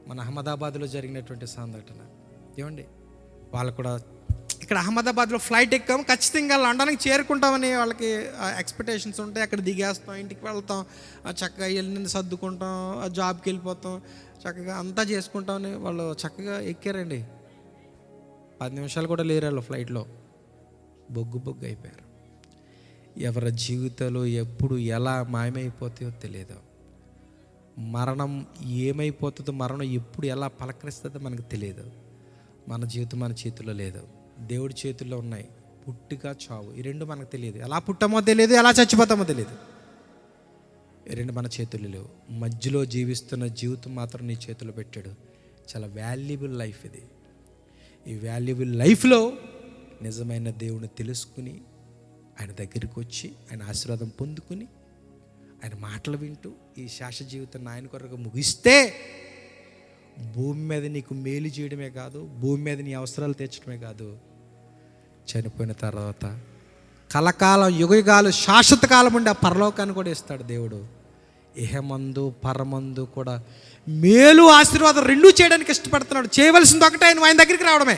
మన అహ్మదాబాద్లో జరిగినటువంటి సంఘటన ఏమండి, వాళ్ళు కూడా ఇక్కడ అహ్మదాబాద్లో ఫ్లైట్ ఎక్కాము, ఖచ్చితంగా లండన్కి చేరుకుంటామని వాళ్ళకి ఎక్స్పెక్టేషన్స్ ఉంటాయి. అక్కడ దిగేస్తాం, ఇంటికి వెళ్తాం, చక్కగా వెళ్ళి సర్దుకుంటాం, జాబ్కి వెళ్ళిపోతాం, చక్కగా అంతా చేసుకుంటామని వాళ్ళు చక్కగా ఎక్కారండి. 10 నిమిషాలు కూడా లేరు వాళ్ళు ఫ్లైట్లో. బొగ్గు అయిపోయారు. ఎవరి జీవితాలు ఎప్పుడు ఎలా మాయమైపోతాయో తెలియదు. మరణం ఏమైపోతుందో, మరణం ఎప్పుడు ఎలా పలకరిస్తుందో మనకు తెలియదు. మన జీవితం మన చేతుల్లో లేదు, దేవుడి చేతుల్లో ఉన్నాయి. పుట్టుక చావు, ఈ 2 మనకు తెలియదు. ఎలా పుట్టామో తెలియదు, ఎలా చచ్చిపోతామో తెలియదు. ఈ 2 మన చేతుల్లో లేవు. మధ్యలో జీవిస్తున్న జీవితం మాత్రం నీ చేతిలో పెట్టాడు. చాలా వాల్యుబుల్ లైఫ్ ఇది. ఈ వాల్యుబుల్ లైఫ్లో నిజమైన దేవుని తెలుసుకుని ఆయన దగ్గరికి వచ్చి ఆయన ఆశీర్వాదం పొందుకుని ఆయన మాటలు వింటూ ఈ శాశ్వత జీవితాన్ని ఆయన కొరకు ముగిస్తే భూమి మీద నీకు మేలు చేయడమే కాదు, భూమి మీద నీ అవసరాలు తీర్చడమే కాదు, చనిపోయిన తర్వాత కలకాలం, యుగయుగాలు, శాశ్వత కాలం ఉండి ఆ పరలోకాన్ని కూడా ఇస్తాడు దేవుడు. ఇహమందు పరమందు కూడా మేలు ఆశీర్వాదం 2 చేయడానికి ఇష్టపడుతున్నాడు. చేయవలసింది ఒకటే, ఆయన దగ్గరికి రావడమే.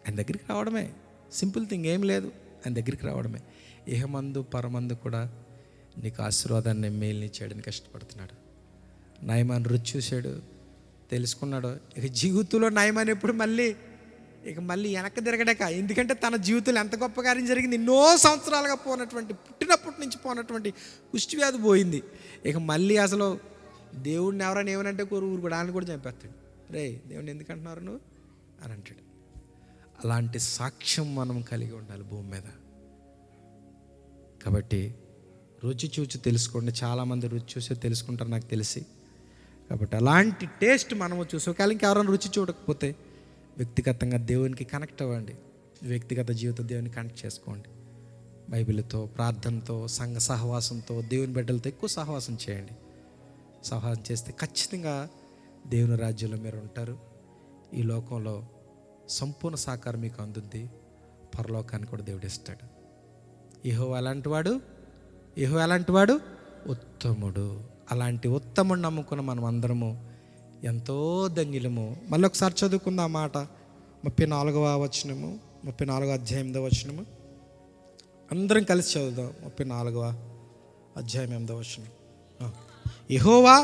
ఆయన దగ్గరికి రావడమే, సింపుల్ థింగ్, ఏం లేదు. ఆయన దగ్గరికి రావడమే. ఇహమందు పరమందు కూడా నీకు ఆశీర్వాదాన్ని, మేలుని చేయడానికి ఇష్టపడుతున్నాడు. నయమాన్ రుచి చూశాడు, తెలుసుకున్నాడు. ఇక జీవితంలో నయమాన్ ఎప్పుడు మళ్ళీ వెనక్కి తిరగడాక. ఎందుకంటే తన జీవితంలో ఎంత గొప్ప కార్యం జరిగింది. ఎన్నో సంవత్సరాలుగా పోనటువంటి, పుట్టినప్పటి నుంచి పోనటువంటి కుష్టి వ్యాధి పోయింది. ఇక మళ్ళీ అసలు దేవుడిని ఎవరైనా ఏమనంటే ఊరు కూడా ఆయన కూడా చంపేస్తాడు. రే, దేవుడిని ఎందుకు అంటున్నారు నువ్వు అని అంటాడు. అలాంటి సాక్ష్యం మనం కలిగి ఉండాలి భూమి మీద. కాబట్టి రుచి చూసి తెలుసుకోండి. చాలామంది రుచి చూసి తెలుసుకుంటారు నాకు తెలిసి. కాబట్టి అలాంటి టేస్ట్ మనము చూసి, ఒకవేళ ఇంకెవరైనా రుచి చూడకపోతే వ్యక్తిగతంగా దేవునికి కనెక్ట్ అవ్వండి. వ్యక్తిగత జీవిత దేవుని కనెక్ట్ చేసుకోండి. బైబిల్తో, ప్రార్థనతో, సంఘ సహవాసంతో, దేవుని బిడ్డలతో ఎక్కువ సహవాసం చేయండి. సహవాసం చేస్తే ఖచ్చితంగా దేవుని రాజ్యంలో మీరు ఉంటారు. ఈ లోకంలో సంపూర్ణ సహకారం మీకు అందుద్ది. పరలోకాన్ని కూడా దేవుడు ఇస్తాడు. యెహోవా ఎలాంటి వాడు ఉత్తముడు. అలాంటి ఉత్తముడు నమ్ముకున్న మనం అందరము ఎంతో ధన్యులము. మళ్ళీ ఒకసారి చదువుకుందాం ఆ మాట. 34వ వచనము, 34వ అధ్యాయం 8వ వచనము. అందరం కలిసి చదువుదాం. 34వ అధ్యాయం 8వ వచనం. యెహోవా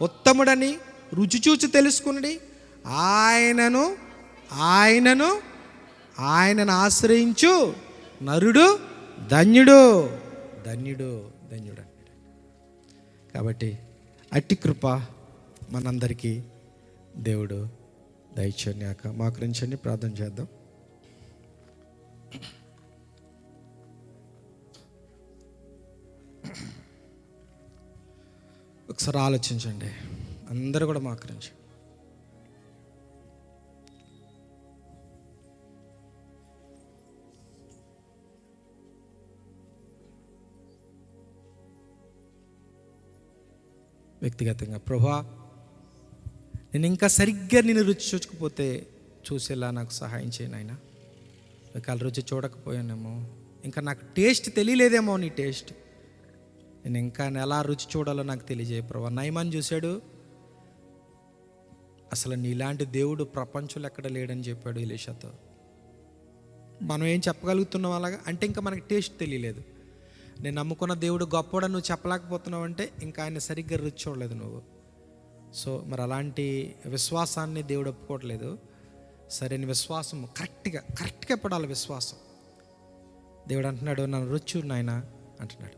ఉత్తముడని రుచి చూచి తెలుసుకుని ఆయనను ఆశ్రయించు నరుడు ధన్యుడు అన్నాడు. కాబట్టి అట్టి కృప మనందరికీ దేవుడు దయచేయక మోకరించండి, ప్రార్థన చేద్దాం. ఒకసారి ఆలోచించండి, అందరూ కూడా మోకరించండి. వ్యక్తిగతంగా, ప్రభువా నేను ఇంకా సరిగ్గా నేను రుచి చూడకపోతే చూసేలా నాకు సహాయం చేయను నాయనా. ఒకవేళ రుచి చూడకపోయానేమో, ఇంకా నాకు టేస్ట్ తెలియలేదేమో, నీ టేస్ట్ నేను ఇంకా ఎలా రుచి చూడాలో నాకు తెలియజేయ ప్రభువా. నయమాన్ని చూశాడు, అసలు నీలాంటి దేవుడు ప్రపంచంలో ఎక్కడ లేడని చెప్పాడు ఎలీషాతో. మనం ఏం చెప్పగలుగుతున్నాం అలాగా అంటే ఇంకా మనకి టేస్ట్ తెలియలేదు. నేను నమ్ముకున్న దేవుడు గొప్పవాడని నువ్వు చెప్పలేకపోతున్నావు అంటే ఇంకా ఆయన సరిగ్గా రుచి చూడలేదు నువ్వు. సో మరి అలాంటి విశ్వాసాన్ని దేవుడు ఒప్పుకోవట్లేదు. సరైన విశ్వాసం కరెక్ట్గా పడాలి విశ్వాసం. దేవుడు అంటున్నాడు, నన్ను రుచి చూడు నాయనా అంటున్నాడు.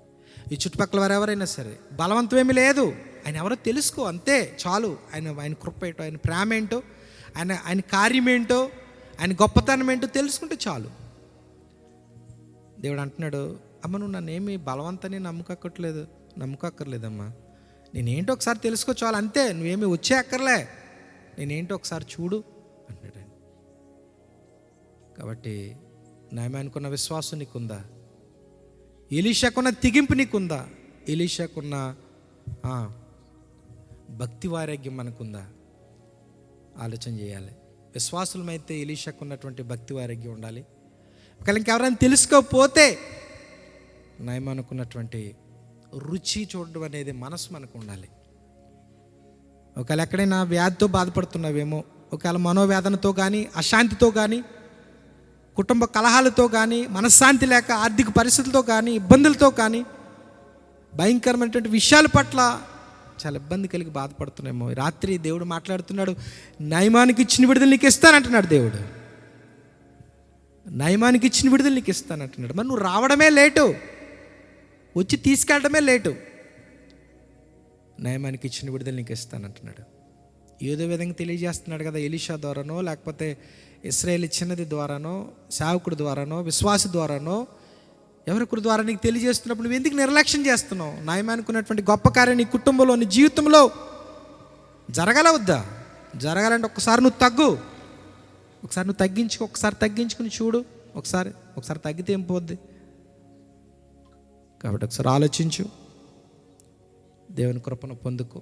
ఈ చుట్టుపక్కల వారు ఎవరైనా సరే, బలవంతం ఏమీ లేదు, ఆయన ఎవరో తెలుసుకో అంతే చాలు. ఆయన కృప ఏంటో, ఆయన ప్రేమ ఏంటో, ఆయన కార్యం ఏంటో, ఆయన గొప్పతనం ఏంటో తెలుసుకుంటే చాలు. దేవుడు అంటున్నాడు, అమ్మ నువ్వు నన్నేమి బలవంతాన్ని నమ్ముకోక్కర్లేదమ్మా, నేనేంటో ఒకసారి తెలుసుకో చాలు అంతే, నువ్వేమీ వచ్చే అక్కర్లే, నేనేంటో ఒకసారి చూడు అంటున్నాడు ఆయన. కాబట్టి నయమానుకున్న విశ్వాసం నీకుందా? ఎలీషాకున్న తెగింపు నీకుందా? ఎలీషాకున్న భక్తి వైరాగ్యం మనకుందా? ఆలోచన చేయాలి. విశ్వాసులమైతే ఎలీషాకున్నటువంటి భక్తి వైరాగ్యం ఉండాలి. ఒకవేళ ఇంకెవరైనా తెలుసుకోకపోతే నయమనుకున్నటువంటి రుచి చూడడం అనేది మనసు మనకు ఉండాలి. ఒకవేళ ఎక్కడైనా వ్యాధితో బాధపడుతున్నావేమో, ఒకవేళ మనోవేదనతో కానీ, అశాంతితో కానీ, కుటుంబ కలహాలతో కానీ, మనశ్శాంతి లేక ఆర్థిక పరిస్థితులతో కానీ, ఇబ్బందులతో కానీ, భయంకరమైనటువంటి విషయాల పట్ల చాలా ఇబ్బంది కలిగి బాధపడుతున్నామో, రాత్రి దేవుడు మాట్లాడుతున్నాడు, నయమానికి ఇచ్చిన విడుదల నీకు ఇస్తానంటున్నాడు. దేవుడు నయమానికి ఇచ్చిన విడుదల నీకు ఇస్తానంటున్నాడు. మరి నువ్వు రావడమే లేటు, వచ్చి తీసుకెళ్ళడమే లేటు. నయమానికి ఇచ్చిన విడుదల నీకు ఇస్తానంటున్నాడు. ఏదో విధంగా తెలియజేస్తున్నాడు కదా, ఎలీషా ద్వారానో, లేకపోతే ఇశ్రాయేలు చిన్నది ద్వారానో, సేవకుడి ద్వారానో, విశ్వాసి ద్వారానో, ఎవరికరి ద్వారా నీకు తెలియజేస్తున్నప్పుడు నువ్వు ఎందుకు నిర్లక్ష్యం చేస్తున్నావు? నయమానుకున్నటువంటి గొప్ప కార్యం నీ కుటుంబంలో, నీ జీవితంలో జరగలవద్దా? జరగాలంటే ఒకసారి నువ్వు తగ్గించుకుని చూడు. ఒకసారి తగ్గితే ఏం పోద్ది? కాబట్టి ఒకసారి ఆలోచించు, దేవుని కృపను పొందుకో.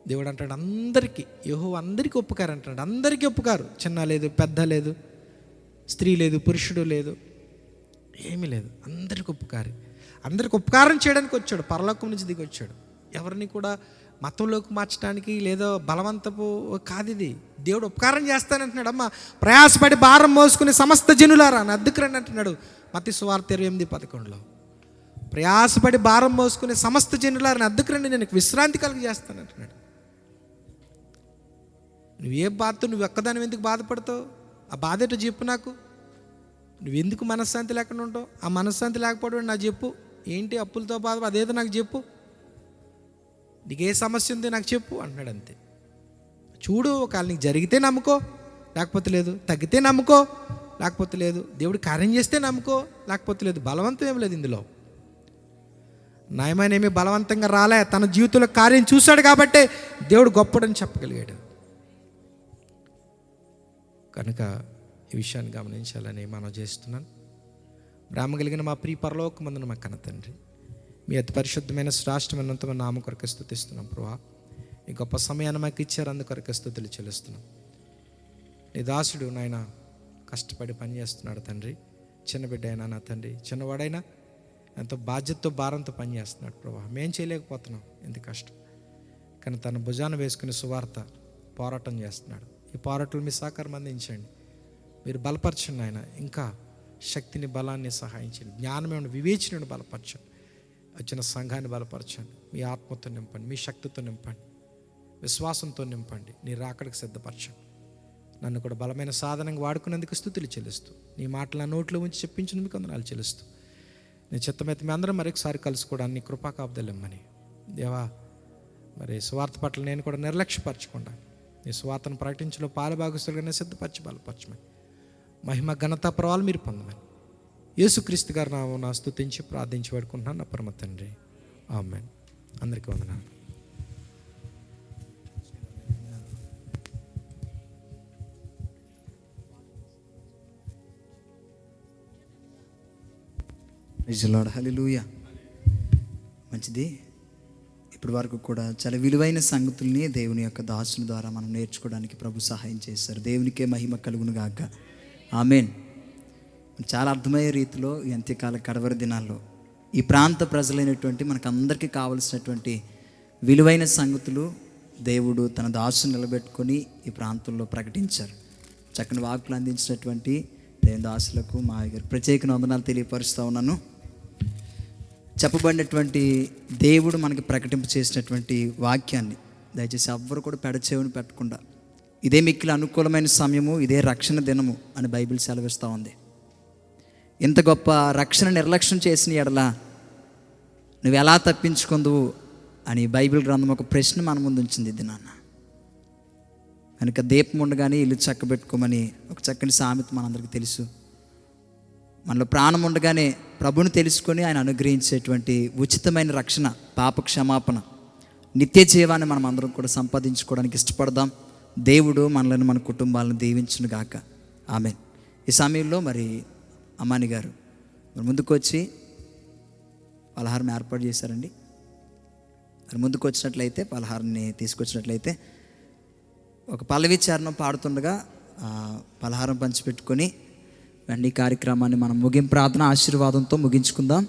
దేవుడు అంటాడు అందరికీ, యెహోవా అందరికీ ఉపకారు అంటాడు. అందరికీ ఉపకారు, చిన్న లేదు, పెద్ద లేదు, స్త్రీ లేదు, పురుషుడు లేదు, ఏమీ లేదు, అందరికి ఉపకారి. అందరికి ఉపకారం చేయడానికి వచ్చాడు, పరలోకం నుంచి దిగి వచ్చాడు. ఎవరిని కూడా మతంలోకి మార్చడానికి లేదో బలవంతపు కాదు ఇది. దేవుడు ఉపకారం చేస్తానంటున్నాడు. అమ్మ ప్రయాసపడి భారం మోసుకుని సమస్త జనులారా నా అద్దెకు రండి అంటున్నాడు మత్తయి సువార్త 28:11. ప్రయాసపడి భారం మోసుకుని సమస్త జనులారా నా అద్దెకు రండి, నేను విశ్రాంతి కలుగజేస్తానంటున్నాడు. నువ్వు ఏ బాధతో, నువ్వు ఒక్కదాని ఎందుకు బాధపడతావు? ఆ బాధ ఏంటో చెప్పు నాకు. నువ్వెందుకు మనశ్శాంతి లేకుండా ఉంటావు? ఆ మనశ్శాంతి లేకపోవడం నాకు చెప్పు. ఏంటి అప్పులతో బాధ, అదేదో నాకు చెప్పు. నీకే సమస్య ఉంది నాకు చెప్పు అంటున్నాడు. అంతే. చూడు, ఒకవేళ నీకు జరిగితే నమ్ముకో, లేకపోతే లేదు. తగ్గితే నమ్ముకో, లేకపోతే లేదు. దేవుడు కార్యం చేస్తే నమ్ముకో, లేకపోతే లేదు. బలవంతం ఏం లేదు ఇందులో. నయమాన్ ఏమీ బలవంతంగా రాలే, తన జీవితంలో కార్యం చూశాడు కాబట్టే దేవుడు గొప్పడని చెప్పగలిగాడు. కనుక ఈ విషయాన్ని గమనించాలని మనం చేస్తున్నాను. ప్రేమ కలిగిన మా ప్రియ పరలోకమందున మా కన్న తండ్రి, మీ అతి పరిశుద్ధమైన శ్రేష్టమైనంతమైన నామ కొరకు స్తుతిస్తున్నాం ప్రభువా. ఈ గొప్ప సమయాన్ని మాకు ఇచ్చారు, అందుకొరకు స్తుతులు చెల్లిస్తున్నాం. నీ దాసుడు నాయన కష్టపడి పని చేస్తున్నాడు తండ్రి. చిన్న బిడ్డ అయినా నా తండ్రి, చిన్నవాడైనా ఎంతో బాధ్యతతో భారంతో పని చేస్తున్నాడు ప్రభువా. మేం చేయలేకపోతున్నాం, ఎంత కష్టం. కానీ తన భుజాన వేసుకుని సువార్త పోరాటం చేస్తున్నాడు. ఈ పోరాటంలో మీ సహకారం అందించండి, మీరు బలపరచండి ఆయన. ఇంకా శక్తిని, బలాన్ని సహాయించండి, జ్ఞానమైన వివేచనను బలపరచండి. వచ్చిన సంఘాన్ని బలపరచండి, మీ ఆత్మతో నింపండి, మీ శక్తితో నింపండి, విశ్వాసంతో నింపండి. నీ రాకడికి సిద్ధపరచండి. నన్ను కూడా బలమైన సాధనంగా వాడుకున్నందుకు స్తుతులు చెల్లిస్తూ, నీ మాటలు నా నోట్లో ఉంచి చెప్పించినందుకు వందనాలు చెల్లిస్తూ, నీ చిత్తమైతే మీ అందరం మరొకసారి కలుసుకోవడానికి నీ కృపా కాపుదలిమ్మని దేవా. మరి సువార్త పట్ల నేను కూడా నిర్లక్ష్యపరచకుండా నీ సువార్తను ప్రకటించలో పాలుభాగస్తులుగానే సిద్ధపరచి బలపరచమని, మహిమ ఘనత ప్రభావాలు మీరు పొందమని యేసుక్రీస్తు గారి నామమున స్తుతించి ప్రార్థించి వేడుకుంటున్నాను నా పరమ తండ్రి. ఆమేన్. అందరికీ వందనాలు. Praise the Lord. హల్లెలూయా. మంచిది. ఇప్పటి వరకు కూడా చాలా విలువైన సంగతుల్ని దేవుని యొక్క దాసుని ద్వారా మనం నేర్చుకోవడానికి ప్రభు సహాయం చేశారు. దేవునికే మహిమ కలుగును గాక. ఆమేన్. చాలా అర్థమయ్యే రీతిలో ఈ అంత్యకాల కడవరి దినాల్లో ఈ ప్రాంత ప్రజలైనటువంటి మనకందరికీ కావలసినటువంటి విలువైన సంగతులు దేవుడు తన దాసుని నిలబెట్టుకొని ఈ ప్రాంతంలో ప్రకటించారు. చక్కని వాక్కులు అందించినటువంటి దేవుని దాసులకు మా ప్రత్యేక వందనాలు తెలియపరుస్తూ ఉన్నాను. చెప్పబడినటువంటి దేవుడు మనకి ప్రకటింప చేసినటువంటి వాక్యాన్ని దయచేసి ఎవ్వరు కూడా పెడచెవిని పెట్టకుండా, ఇదే మిక్కిలి అనుకూలమైన సమయము, ఇదే రక్షణ దినము అని బైబిల్ సెలవిస్తూ ఉంది. ఇంత గొప్ప రక్షణ నిర్లక్ష్యం చేసిన ఎడల నువ్వు ఎలా తప్పించుకుందువు అని బైబిల్ గ్రంథం ఒక ప్రశ్న మన ముందు ఉంచింది ఇది నాన్న. కనుక దీపం ఉండగానే ఇల్లు చక్కబెట్టుకోమని ఒక చక్కని సామెత మనందరికీ తెలుసు. మనలో ప్రాణం ఉండగానే ప్రభుని తెలుసుకొని ఆయన అనుగ్రహించేటువంటి ఉచితమైన రక్షణ, పాప క్షమాపణ, నిత్య జీవాన్ని మనం అందరం కూడా సంపాదించుకోవడానికి ఇష్టపడదాం. దేవుడు మనల్ని, మన కుటుంబాలను దీవించును గాక. ఆమేన్. ఈ సమయంలో మరి అమ్మాని గారు మరి ముందుకు వచ్చి పలహారం ఏర్పాటు చేశారండి. మరి ముందుకు వచ్చినట్లయితే పలహారాన్ని తీసుకొచ్చినట్లయితే ఒక పల్లవి చరణం పాడుతుండగా పలహారం పంచిపెట్టుకొని వెండి కార్యక్రమాన్ని మనం ప్రార్థన ఆశీర్వాదంతో ముగించుకుందాం.